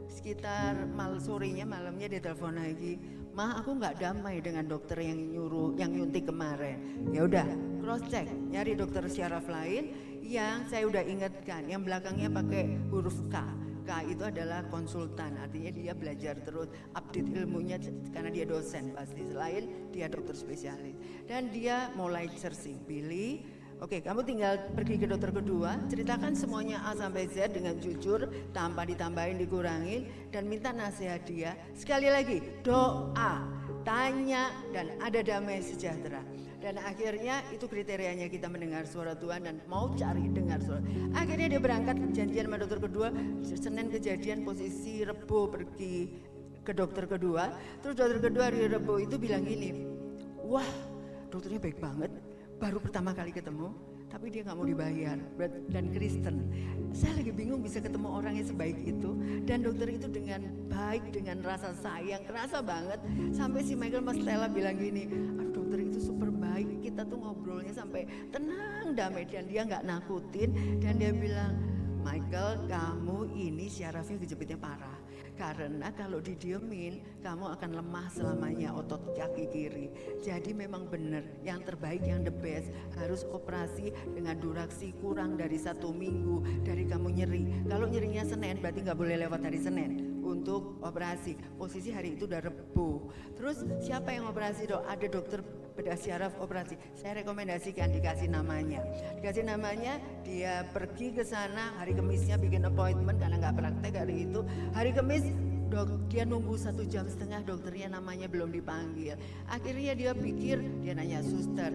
Sekitar malamnya dia telepon lagi, Ma aku nggak damai dengan dokter yang nyuntik kemarin. Ya udah, cross check, nyari dokter syaraf lain yang saya udah ingatkan, yang belakangnya pakai huruf K. K itu adalah konsultan, artinya dia belajar terus, update ilmunya karena dia dosen pasti, selain dia dokter spesialis. Dan dia mulai searching, pilih, oke kamu tinggal pergi ke dokter kedua, ceritakan semuanya A sampai Z dengan jujur, tanpa ditambahin dikurangin, dan minta nasihat dia. Sekali lagi, doa, tanya, dan ada damai sejahtera. Dan akhirnya itu kriterianya, kita mendengar suara Tuhan dan mau cari dengar suara. Akhirnya dia berangkat janjian sama dokter kedua, Senin kejadian posisi Rebo pergi ke dokter kedua. Terus dokter kedua hari Rebo itu bilang gini, wah dokternya baik banget, baru pertama kali ketemu, tapi dia nggak mau dibayar, dan Kristen. Saya lagi bingung bisa ketemu orang yang sebaik itu, dan dokter itu dengan baik, dengan rasa sayang, kerasa banget. Sampai si Michael Mas Stella bilang gini, aduh dokter itu super baik, kita tuh ngobrolnya sampai tenang, damai, dan dia nggak nakutin. Dan dia bilang, Michael kamu ini syarafnya kejepitnya parah, karena kalau didiemin kamu akan lemah selamanya otot kaki kiri. Jadi memang benar, yang terbaik, yang the best harus operasi dengan durasi kurang dari 1 minggu dari kamu nyeri. Kalau nyerinya Senin berarti nggak boleh lewat hari Senin untuk operasi. Posisi hari itu udah Rebo. Terus siapa yang operasi dok? Ada dokter bedah syaraf operasi. Saya rekomendasikan dikasih namanya. Dikasih namanya, dia pergi ke sana hari Kemisnya bikin appointment karena nggak praktek hari itu. Hari Kemis dia nunggu 1,5 jam, dokternya namanya belum dipanggil. Akhirnya dia pikir, dia nanya suster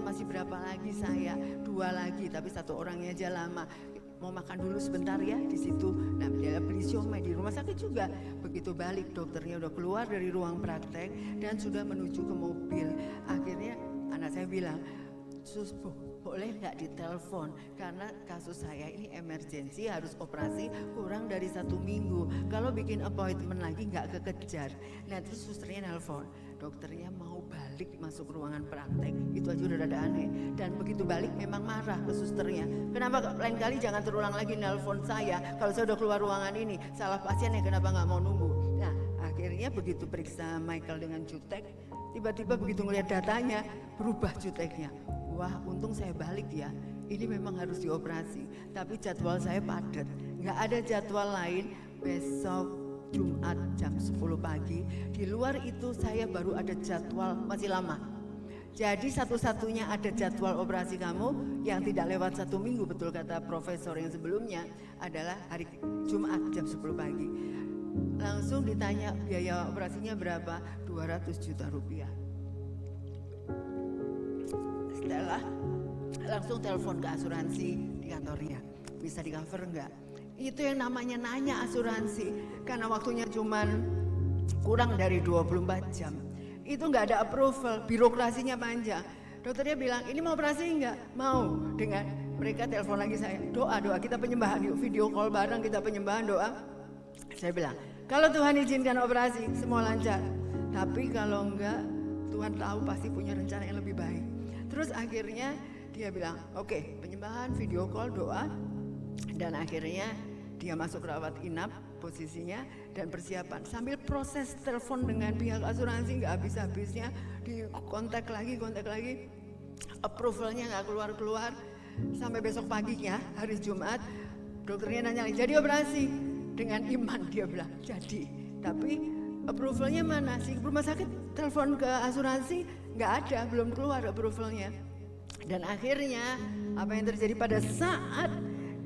masih berapa lagi saya? 2 lagi, tapi 1 orangnya aja lama. Mau makan dulu sebentar ya di situ. Nah dia beli siomay di rumah sakit juga. Begitu balik dokternya udah keluar dari ruang praktek dan sudah menuju ke mobil. Akhirnya anak saya bilang, Sus, boleh nggak ditelepon? Karena kasus saya ini emergensi, harus operasi kurang dari 1 minggu. Kalau bikin appointment lagi nggak kekejar. Nah terus susternya nelpon, dokternya mau balik masuk ruangan praktek. Itu aja udah rada aneh. Dan begitu balik memang marah ke susternya. Kenapa lain kali jangan terulang lagi nelpon saya kalau saya udah keluar ruangan ini. Salah pasien ya, kenapa nggak mau nunggu? Nah akhirnya begitu periksa Michael dengan jutek, tiba-tiba begitu ngeliat datanya berubah juteknya. Wah untung saya balik ya, ini memang harus dioperasi. Tapi jadwal saya padat, nggak ada jadwal lain besok Jumat jam 10 pagi. Di luar itu saya baru ada jadwal, masih lama. Jadi satu-satunya ada jadwal operasi kamu yang tidak lewat 1 minggu, betul kata profesor yang sebelumnya, adalah hari Jumat jam 10 pagi. Langsung ditanya biaya operasinya berapa, 200 juta rupiah. Setelah langsung telepon ke asuransi di kantornya, bisa di cover enggak? Itu yang namanya nanya asuransi, karena waktunya cuman kurang dari 24 jam. Itu enggak ada approval, birokrasinya panjang. Dokternya bilang, ini mau operasi enggak? Mau. Dengan mereka telepon lagi saya, doa kita penyembahan yuk, video call bareng kita penyembahan doa. Saya bilang, kalau Tuhan izinkan operasi semua lancar, tapi kalau enggak Tuhan tahu pasti punya rencana yang lebih baik. Terus akhirnya dia bilang, oke, penyembahan, video call, doa. Dan akhirnya dia masuk rawat inap posisinya dan persiapan. Sambil proses telepon dengan pihak asuransi nggak habis-habisnya, di kontak lagi. Approvalnya nggak keluar. Sampai besok paginya, hari Jumat, dokternya nanya lagi, jadi operasi? Dengan iman dia bilang, jadi. Tapi approvalnya mana sih? Rumah sakit telepon ke asuransi, nggak ada, belum keluar approvalnya. Dan akhirnya apa yang terjadi pada saat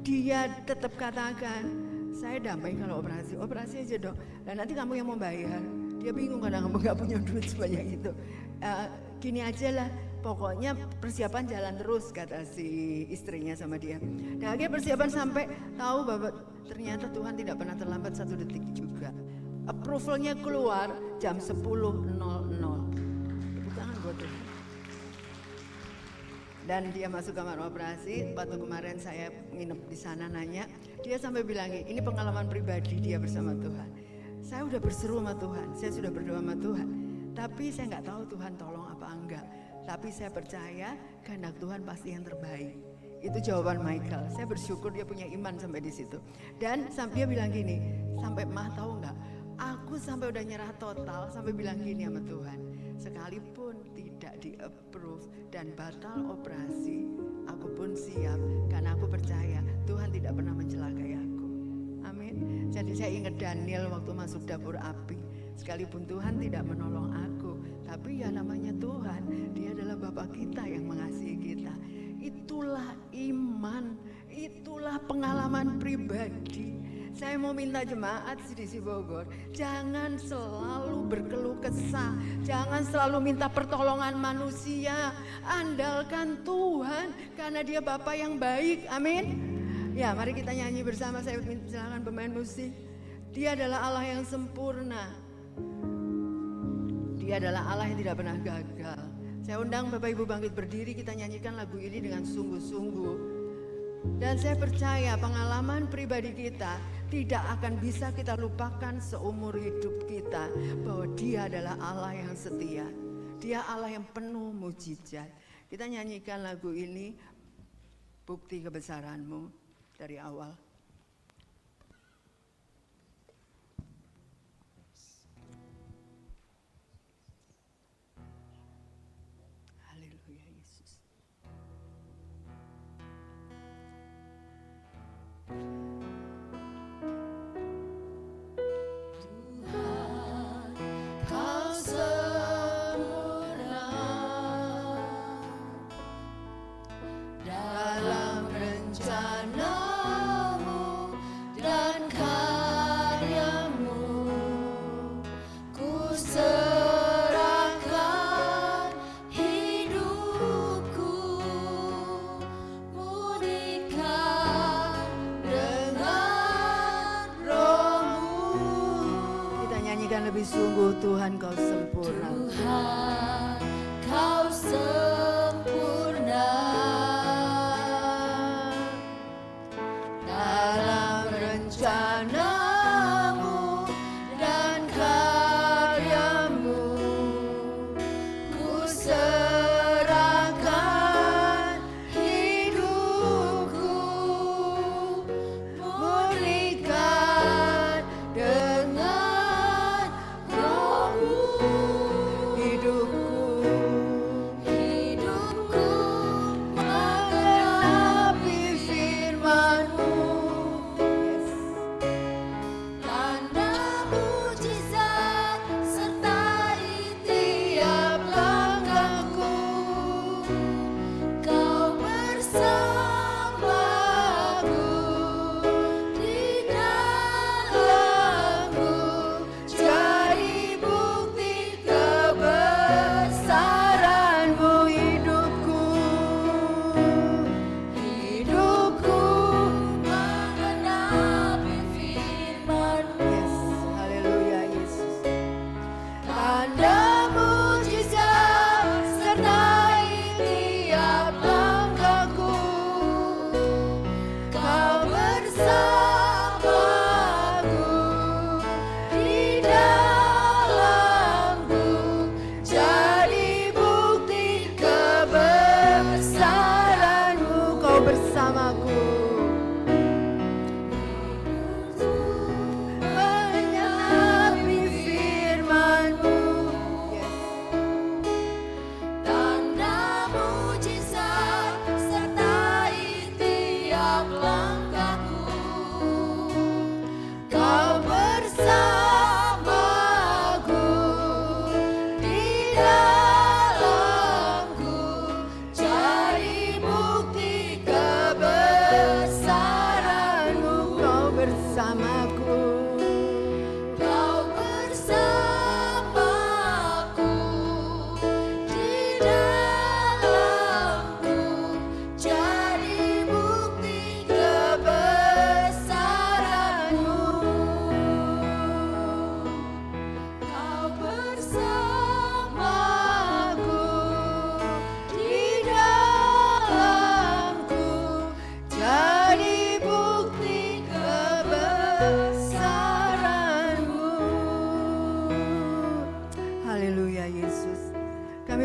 dia tetap katakan, saya damai kalau operasi aja dok. Dan nanti kamu yang mau bayar. Dia bingung karena kamu nggak punya duit sebanyak itu. Gini aja lah, pokoknya persiapan jalan terus kata si istrinya sama dia. Dan akhirnya persiapan sampai tahu bahwa ternyata Tuhan tidak pernah terlambat 1 detik juga. Approvalnya keluar jam 10.00. Tepuk tangan buat Tuhan. Dan dia masuk kamar operasi. Waktu kemarin saya nginep di sana nanya, dia sampai bilang ini pengalaman pribadi dia bersama Tuhan. Saya udah berseru sama Tuhan, saya sudah berdoa sama Tuhan, tapi saya nggak tahu Tuhan tolong apa enggak. Tapi saya percaya kehendak Tuhan pasti yang terbaik. Itu jawaban Michael. Saya bersyukur dia punya iman sampai di situ. Dan dia bilang gini, sampai mah tahu nggak? Aku sampai udah nyerah total, sampai bilang gini sama Tuhan, sekalipun tidak di-approve dan batal operasi, aku pun siap karena aku percaya Tuhan tidak pernah mencelakai aku. Amin. Jadi saya ingat Daniel waktu masuk dapur api, sekalipun Tuhan tidak menolong aku, tapi ya namanya Tuhan, Dia adalah Bapa kita yang mengasihi kita. Itulah iman, itulah pengalaman pribadi. Saya mau minta jemaat CDC Bogor, jangan selalu berkeluh kesah, jangan selalu minta pertolongan manusia, andalkan Tuhan karena Dia Bapa yang baik. Amin. Ya, mari kita nyanyi bersama. Saya silakan pemain musik. Dia adalah Allah yang sempurna. Dia adalah Allah yang tidak pernah gagal. Saya undang Bapak Ibu bangkit berdiri, kita nyanyikan lagu ini dengan sungguh-sungguh. Dan saya percaya pengalaman pribadi kita tidak akan bisa kita lupakan seumur hidup kita, bahwa Dia adalah Allah yang setia. Dia Allah yang penuh mujizat. Kita nyanyikan lagu ini, Bukti Kebesaran-Mu, dari awal. Haleluya Yesus. Kau sempurna dalam rencanamu dan karyamu. Ku serahkan hidupku, murnikan dengan rohmu. Kita nyanyikan lebih sungguh, Tuhan Kau sempurna. Tuhan, Kau sempurna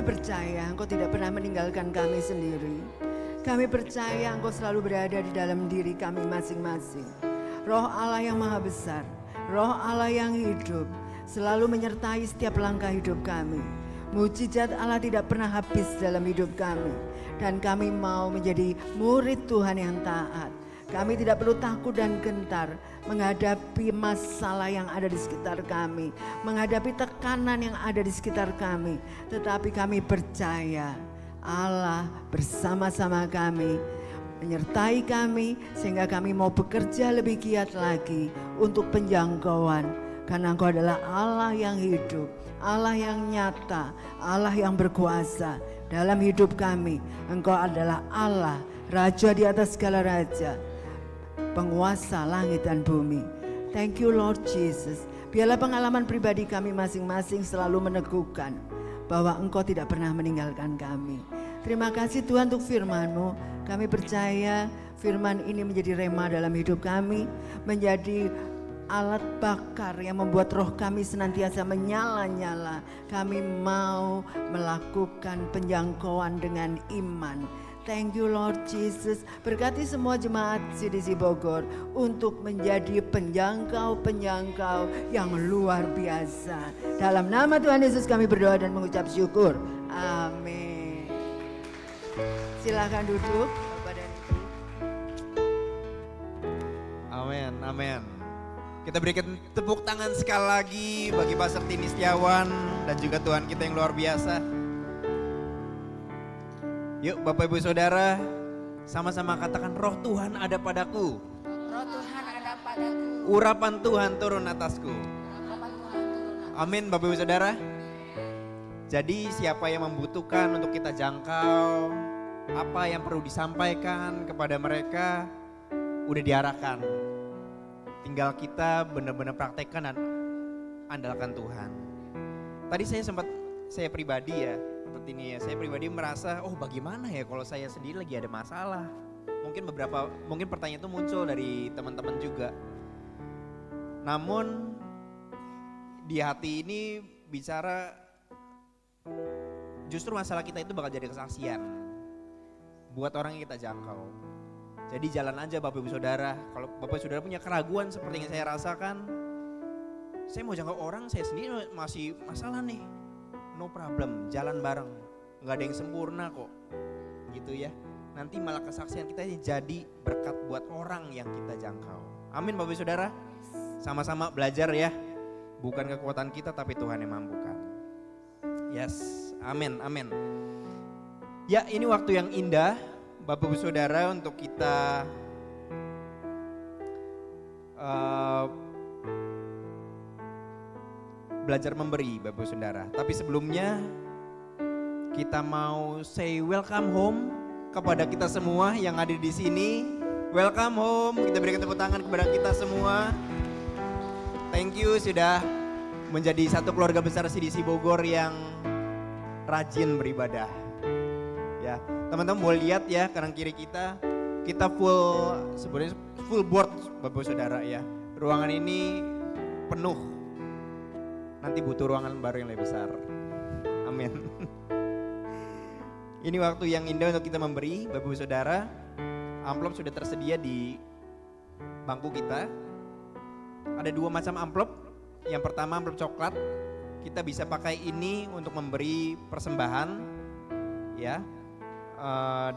percaya Engkau tidak pernah meninggalkan kami sendiri. Kami percaya Engkau selalu berada di dalam diri kami masing-masing. Roh Allah yang maha besar, Roh Allah yang hidup, selalu menyertai setiap langkah hidup kami. Mujizat Allah tidak pernah habis dalam hidup kami. Dan kami mau menjadi murid Tuhan yang taat. Kami tidak perlu takut dan gentar menghadapi masalah yang ada di sekitar kami, menghadapi tekanan yang ada di sekitar kami. Tetapi kami percaya Allah bersama-sama kami, menyertai kami sehingga kami mau bekerja lebih giat lagi untuk penjangkauan. Karena Engkau adalah Allah yang hidup, Allah yang nyata, Allah yang berkuasa dalam hidup kami. Engkau adalah Allah, Raja di atas segala raja, penguasa langit dan bumi. Thank you Lord Jesus. Biarlah pengalaman pribadi kami masing-masing selalu meneguhkan bahwa Engkau tidak pernah meninggalkan kami. Terima kasih Tuhan untuk firman-Mu. Kami percaya firman ini menjadi rema dalam hidup kami, menjadi alat bakar yang membuat roh kami senantiasa menyala-nyala. Kami mau melakukan penjangkauan dengan iman. Thank you Lord Jesus. Berkati semua jemaat CDC Bogor untuk menjadi penjangkau-penjangkau yang luar biasa. Dalam nama Tuhan Yesus kami berdoa dan mengucap syukur. Amin. Silakan duduk Bapak dan Ibu. Amin, amin. Kita berikan tepuk tangan sekali lagi bagi Pastor Tini Setiawan dan juga Tuhan kita yang luar biasa. Yuk Bapak Ibu Saudara, sama-sama katakan roh Tuhan ada padaku. Roh Tuhan ada padaku. Urapan Tuhan turun atasku. Urapan Tuhan turun. Amin Bapak Ibu Saudara. Jadi siapa yang membutuhkan untuk kita jangkau, apa yang perlu disampaikan kepada mereka, udah diarahkan. Tinggal kita benar-benar praktekkan dan andalkan Tuhan. Tadi saya pribadi ya, seperti ini ya, saya pribadi merasa, oh bagaimana ya kalau saya sendiri lagi ada masalah. Mungkin pertanyaan itu muncul dari teman-teman juga. Namun di hati ini bicara justru masalah kita itu bakal jadi kesaksian buat orang yang kita jangkau. Jadi jalan aja Bapak Ibu Saudara. Kalau Bapak Ibu Saudara punya keraguan seperti yang saya rasakan, saya mau jangkau orang, saya sendiri masih masalah nih. No problem, jalan bareng. Gak ada yang sempurna kok. Gitu ya. Nanti malah kesaksian kita jadi berkat buat orang yang kita jangkau. Amin Bapak Ibu Saudara. Sama-sama belajar ya. Bukan kekuatan kita tapi Tuhan yang mampukan. Yes, amin, amin. Ya ini waktu yang indah Bapak Ibu Saudara untuk kita belajar memberi Bapak Ibu Saudara. Tapi sebelumnya kita mau say welcome home kepada kita semua yang ada di sini. Welcome home, kita berikan tepuk tangan kepada kita semua. Thank you sudah menjadi satu keluarga besar CDC Bogor yang rajin beribadah. Ya, teman-teman boleh lihat ya kanan kiri kita sebenarnya full board Bapak Saudara ya. Ruangan ini penuh. Nanti butuh ruangan baru yang lebih besar. Amin. Ini waktu yang indah untuk kita memberi Bapak Saudara. Amplop sudah tersedia di bangku kita. Ada 2 macam amplop. Yang pertama amplop coklat. Kita bisa pakai ini untuk memberi persembahan ya.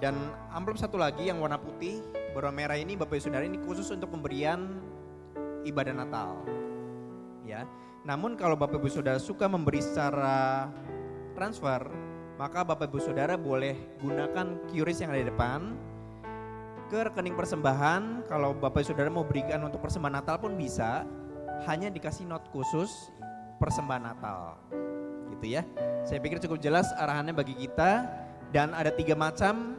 Dan amplop satu lagi yang warna putih berwarna merah ini Bapak Ibu Saudara ini khusus untuk pemberian ibadah Natal ya. Namun kalau Bapak Ibu Saudara suka memberi secara transfer, maka Bapak Ibu Saudara boleh gunakan QRIS yang ada di depan ke rekening persembahan. Kalau Bapak Ibu Saudara mau berikan untuk persembahan Natal pun bisa, hanya dikasih note khusus persembahan Natal gitu ya. Saya pikir cukup jelas arahannya bagi kita. Dan ada 3 macam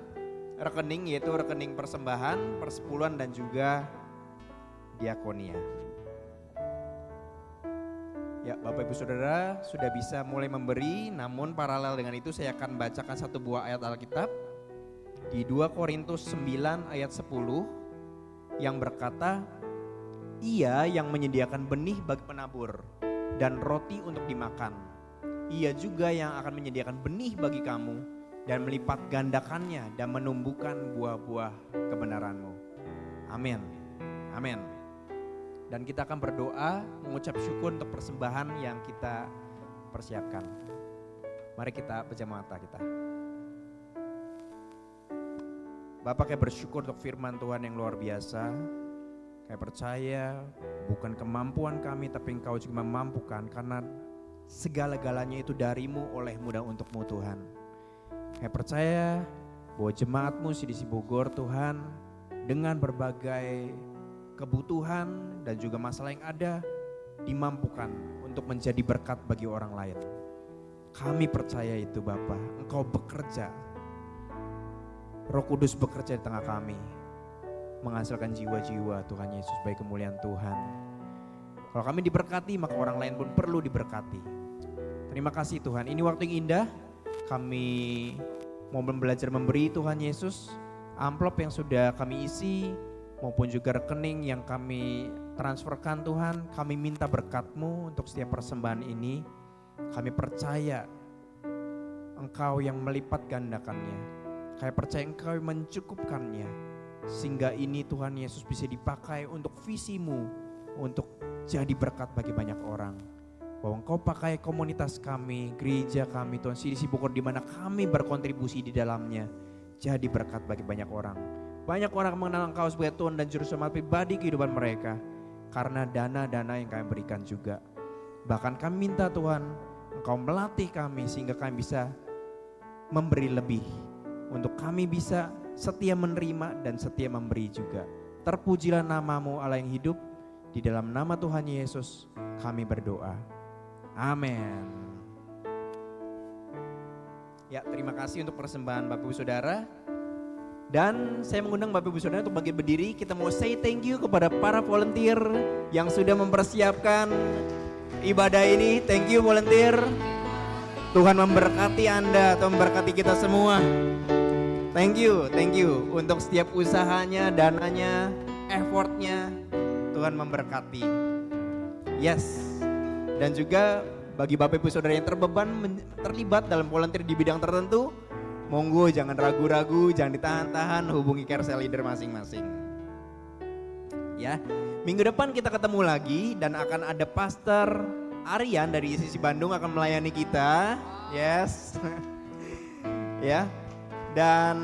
rekening, yaitu rekening persembahan, persepuluhan dan juga diakonia. Ya Bapak Ibu Saudara sudah bisa mulai memberi, namun paralel dengan itu saya akan bacakan satu buah ayat Alkitab di 2 Korintus 9 ayat 10 yang berkata, Ia yang menyediakan benih bagi penabur dan roti untuk dimakan, Ia juga yang akan menyediakan benih bagi kamu dan melipat gandakannya dan menumbuhkan buah-buah kebenaranmu. Amin. Amin. Dan kita akan berdoa mengucap syukur untuk persembahan yang kita persiapkan. Mari kita pejam mata kita. Bapak, kami bersyukur untuk firman Tuhan yang luar biasa. Kami percaya bukan kemampuan kami tapi Engkau juga memampukan, karena segala-galanya itu darimu, olehmu dan untukmu Tuhan. Kami percaya bahwa jemaatmu CDC Bogor Tuhan, dengan berbagai kebutuhan dan juga masalah yang ada, dimampukan untuk menjadi berkat bagi orang lain. Kami percaya itu Bapa, Engkau bekerja, Roh Kudus bekerja di tengah kami, menghasilkan jiwa-jiwa Tuhan Yesus bagi kemuliaan Tuhan. Kalau kami diberkati, maka orang lain pun perlu diberkati. Terima kasih Tuhan, ini waktu yang indah. Kami mau belajar memberi Tuhan Yesus. Amplop yang sudah kami isi maupun juga rekening yang kami transferkan Tuhan, kami minta berkat-Mu untuk setiap persembahan ini. Kami percaya Engkau yang melipat gandakannya. Kami percaya Engkau yang mencukupkannya. Sehingga ini Tuhan Yesus bisa dipakai untuk visi-Mu, untuk jadi berkat bagi banyak orang. Bahwa Engkau pakai komunitas kami, gereja kami Tuhan CDC Bogor, di mana kami berkontribusi di dalamnya, jadi berkat bagi banyak orang. Banyak orang mengenal Engkau sebagai Tuhan dan Juru Selamat pribadi kehidupan mereka, karena dana-dana yang kami berikan juga. Bahkan kami minta Tuhan, Engkau melatih kami sehingga kami bisa memberi lebih, untuk kami bisa setia menerima dan setia memberi juga. Terpujilah nama-Mu Allah yang hidup. Di dalam nama Tuhan Yesus kami berdoa. Amin. Ya, terima kasih untuk persembahan Bapak Ibu Saudara. Dan saya mengundang Bapak Ibu Saudara untuk bangkit berdiri. Kita mau say thank you kepada para volunteer yang sudah mempersiapkan ibadah ini. Thank you volunteer. Tuhan memberkati Anda, Tuhan memberkati kita semua. Thank you untuk setiap usahanya, dananya, effortnya. Tuhan memberkati. Yes. Dan juga bagi Bapak Ibu Saudara yang terlibat dalam volunteer di bidang tertentu, monggo jangan ragu-ragu, jangan ditahan-tahan, hubungi Carousel Leader masing-masing. Ya, minggu depan kita ketemu lagi dan akan ada Pastor Aryan dari ICC Bandung akan melayani kita. Yes. Ya. Dan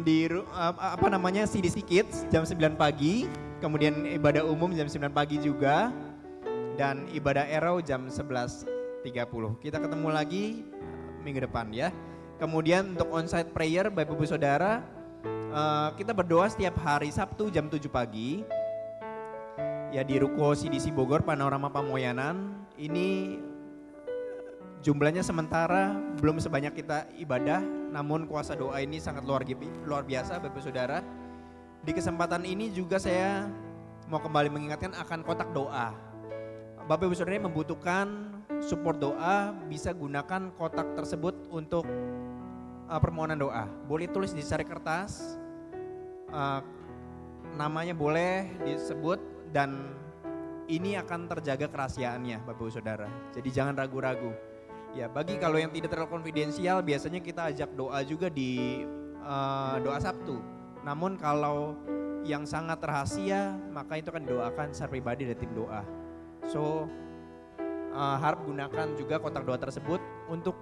di CDC Kids jam 9 pagi, kemudian ibadah umum jam 9 pagi juga, dan ibadah Arrow jam 11.30. Kita ketemu lagi minggu depan ya. Kemudian untuk onsite prayer Bapak Ibu Saudara, kita berdoa setiap hari Sabtu jam 7 pagi. Ya, di Ruko CDC Bogor Panorama Pamoyanan. Ini jumlahnya sementara belum sebanyak kita ibadah, namun kuasa doa ini sangat luar biasa Bapak Saudara. Di kesempatan ini juga saya mau kembali mengingatkan akan kotak doa. Bapak Ibu Saudara yang membutuhkan support doa, bisa gunakan kotak tersebut untuk permohonan doa. Boleh tulis di secari kertas, namanya boleh disebut, dan ini akan terjaga kerahasiaannya Bapak Ibu Saudara. Jadi jangan ragu-ragu. Ya, bagi kalau yang tidak terlalu konfidensial, biasanya kita ajak doa juga di doa Sabtu. Namun kalau yang sangat rahasia, maka itu akan didoakan secara pribadi dari tim doa. So, harap gunakan juga kotak doa tersebut untuk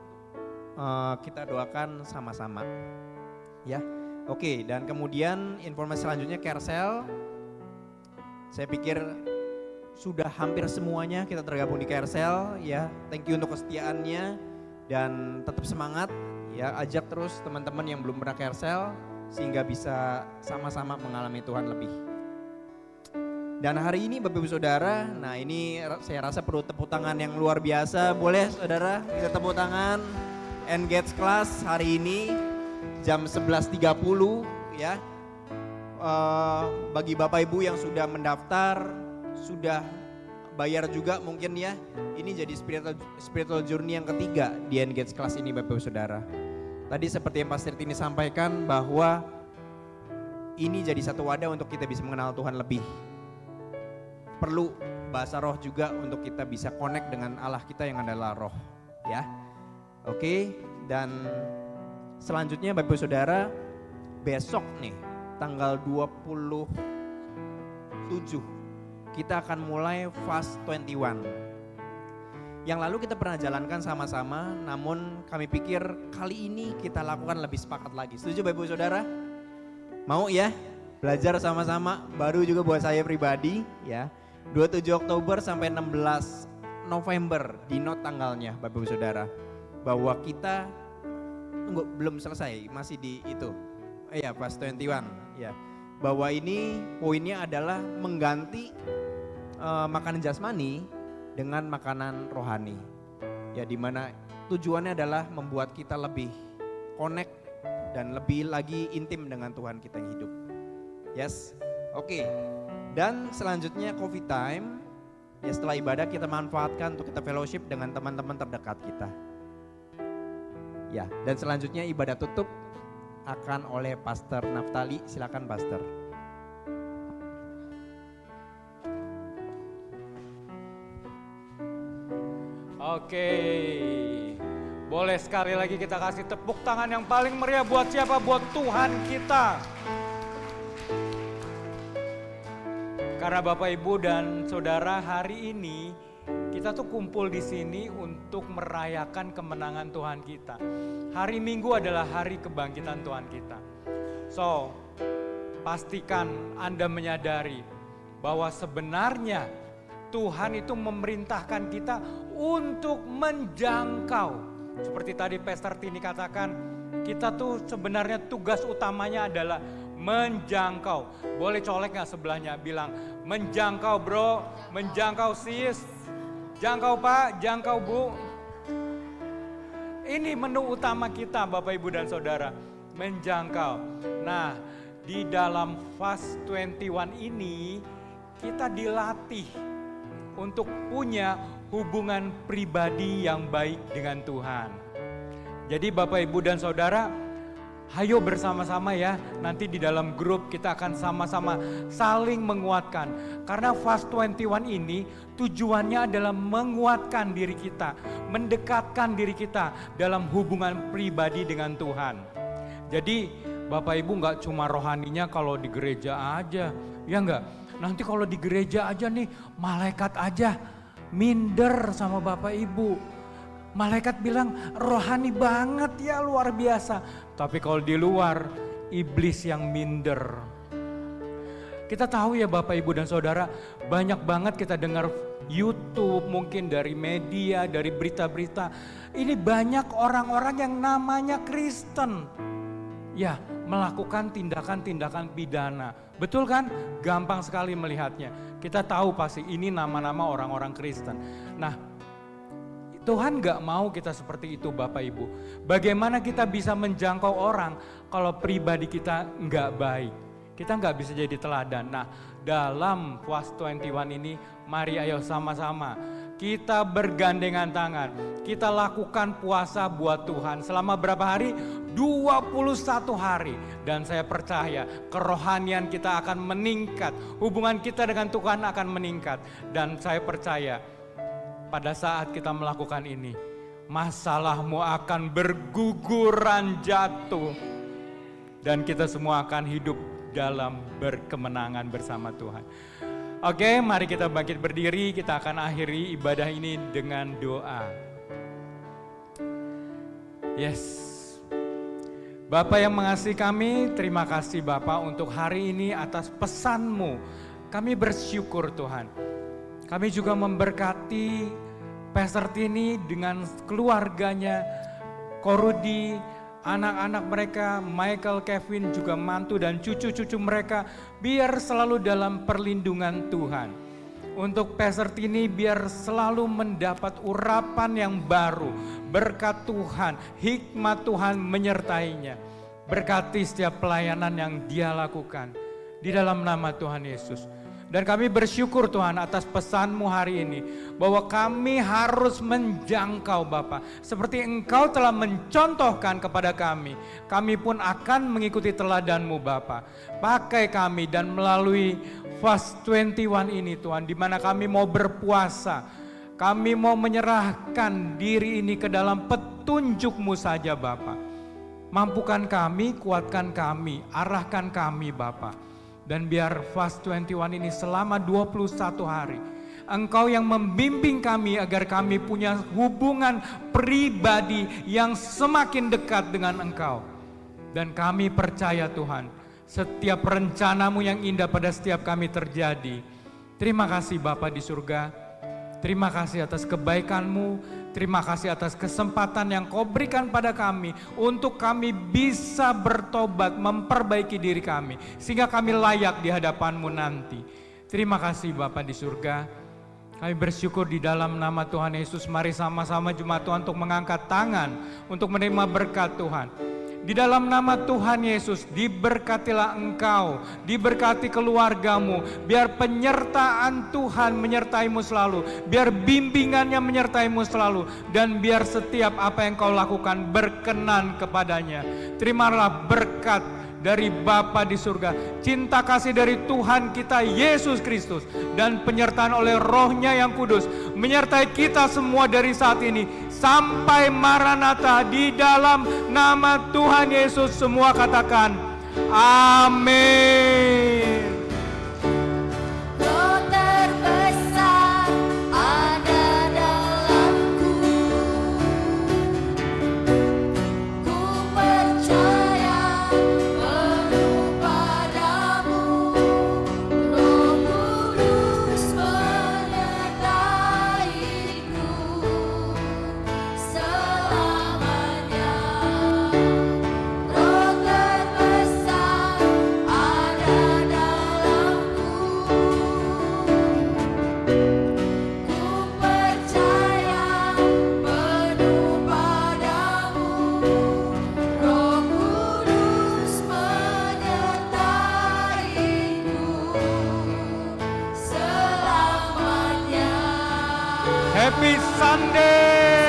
kita doakan sama-sama. Ya, oke. Dan kemudian informasi selanjutnya Carousel. Saya pikir sudah hampir semuanya kita tergabung di Carousel ya. Thank you untuk kesetiaannya dan tetap semangat ya. Ajak terus teman-teman yang belum pernah Carousel sehingga bisa sama-sama mengalami Tuhan lebih. Dan hari ini Bapak Ibu Saudara, nah ini saya rasa perlu tepuk tangan yang luar biasa. Boleh Saudara kita tepuk tangan. Engage Class hari ini jam 11.30 ya. Bagi Bapak Ibu yang sudah mendaftar, sudah bayar juga mungkin ya. Ini jadi spiritual journey yang ketiga di Engage Class ini Bapak Ibu Saudara. Tadi seperti yang Pastor Tini sampaikan bahwa ini jadi satu wadah untuk kita bisa mengenal Tuhan lebih. Perlu bahasa roh juga untuk kita bisa connect dengan Allah kita yang adalah roh ya. Oke, dan selanjutnya Bapak Ibu Saudara, besok nih tanggal 27 kita akan mulai Fast 21. Yang lalu kita pernah jalankan sama-sama, namun kami pikir kali ini kita lakukan lebih sepakat lagi. Setuju Bapak Ibu Saudara? Mau ya? Belajar sama-sama, baru juga buat saya pribadi ya. 27 Oktober sampai 16 November, di note tanggalnya Bapak Ibu Saudara. Bahwa kita belum selesai, masih di itu. Ya, Fast 21 ya. Bahwa ini poinnya adalah mengganti makanan jasmani dengan makanan rohani. Ya, dimana tujuannya adalah membuat kita lebih connect dan lebih lagi intim dengan Tuhan kita yang hidup. Yes, oke. Dan selanjutnya coffee time. Ya, setelah ibadah kita manfaatkan untuk kita fellowship dengan teman-teman terdekat kita. Ya, dan selanjutnya ibadah tutup akan oleh Pastor Naftali. Silakan Pastor. Oke, boleh sekali lagi kita kasih tepuk tangan yang paling meriah buat siapa? Buat Tuhan kita. Karena Bapak Ibu dan Saudara, hari ini kita tuh kumpul di sini untuk merayakan kemenangan Tuhan kita. Hari Minggu adalah hari kebangkitan Tuhan kita. So, pastikan Anda menyadari bahwa sebenarnya Tuhan itu memerintahkan kita untuk menjangkau. Seperti tadi Pastor Tini katakan, kita tuh sebenarnya tugas utamanya adalah menjangkau. Boleh colek gak sebelahnya bilang, menjangkau bro, menjangkau sis, jangkau pak, jangkau bu. Ini menu utama kita Bapak Ibu dan Saudara, menjangkau. Nah, di dalam Fast 21 ini kita dilatih untuk punya hubungan pribadi yang baik dengan Tuhan. Jadi Bapak Ibu dan Saudara, ayo bersama-sama ya, nanti di dalam grup kita akan sama-sama saling menguatkan. Karena Fast 21 ini tujuannya adalah menguatkan diri kita, mendekatkan diri kita dalam hubungan pribadi dengan Tuhan. Jadi Bapak Ibu gak cuma rohaninya kalau di gereja aja, ya enggak? Nanti kalau di gereja aja nih, malaikat aja minder sama Bapak Ibu. Malaikat bilang rohani banget ya, luar biasa. Tapi kalau di luar, iblis yang minder. Kita tahu ya Bapak Ibu dan Saudara, banyak banget kita dengar YouTube, mungkin dari media, dari berita-berita. Ini banyak orang-orang yang namanya Kristen. Ya, melakukan tindakan-tindakan pidana. Betul kan? Gampang sekali melihatnya. Kita tahu pasti ini nama-nama orang-orang Kristen. Nah, Tuhan gak mau kita seperti itu Bapak Ibu. Bagaimana kita bisa menjangkau orang kalau pribadi kita gak baik. Kita gak bisa jadi teladan. Nah, dalam Fast 21 ini mari ayo sama-sama kita bergandengan tangan. Kita lakukan puasa buat Tuhan selama berapa hari? 21 hari. Dan saya percaya kerohanian kita akan meningkat. Hubungan kita dengan Tuhan akan meningkat. Dan saya percaya pada saat kita melakukan ini, masalahmu akan berguguran jatuh. Dan kita semua akan hidup dalam berkemenangan bersama Tuhan. Oke, mari kita bangkit berdiri, kita akan akhiri ibadah ini dengan doa. Yes. Bapak yang mengasihi kami, terima kasih Bapak untuk hari ini atas pesan-Mu. Kami bersyukur Tuhan. Kami juga memberkati Pastor Tini dengan keluarganya, Korudi, anak-anak mereka, Michael, Kevin, juga mantu dan cucu-cucu mereka, biar selalu dalam perlindungan Tuhan. Untuk Pastor Tini biar selalu mendapat urapan yang baru, berkat Tuhan, hikmat Tuhan menyertainya. Berkati setiap pelayanan yang dia lakukan, di dalam nama Tuhan Yesus. Dan kami bersyukur Tuhan atas pesan-Mu hari ini, bahwa kami harus menjangkau Bapa. Seperti Engkau telah mencontohkan kepada kami pun akan mengikuti teladan-Mu Bapa. Pakai kami dan melalui Fast 21 ini Tuhan, di mana kami mau berpuasa. Kami mau menyerahkan diri ini ke dalam petunjuk-Mu saja Bapa. Mampukan kami, kuatkan kami, arahkan kami Bapa. Dan biar Fast 21 ini selama 21 hari, Engkau yang membimbing kami agar kami punya hubungan pribadi yang semakin dekat dengan Engkau. Dan kami percaya Tuhan, setiap rencana-Mu yang indah pada setiap kami terjadi. Terima kasih Bapa di surga, terima kasih atas kebaikan-Mu, terima kasih atas kesempatan yang Kau berikan pada kami untuk kami bisa bertobat, memperbaiki diri kami, sehingga kami layak di hadapan-Mu nanti. Terima kasih Bapa di surga. Kami bersyukur di dalam nama Tuhan Yesus. Mari sama-sama jemaat Tuhan untuk mengangkat tangan, untuk menerima berkat Tuhan. Di dalam nama Tuhan Yesus, diberkatilah engkau, diberkati keluargamu. Biar penyertaan Tuhan menyertaimu selalu, biar bimbingannya menyertaimu selalu, dan biar setiap apa yang kau lakukan berkenan kepadanya. Terimalah berkat dari Bapa di surga, cinta kasih dari Tuhan kita Yesus Kristus, dan penyertaan oleh Roh-Nya yang kudus menyertai kita semua dari saat ini sampai Maranatha. Di dalam nama Tuhan Yesus semua katakan amin. Roh terbesar ada dalamku, ku percaya penuh padamu, Roh Kudus menyertaiku selamanya. Roh terbesar ada dalamku, ku percaya penuh padamu, Roh Kudus menyertaiku selamanya. Happy Sunday.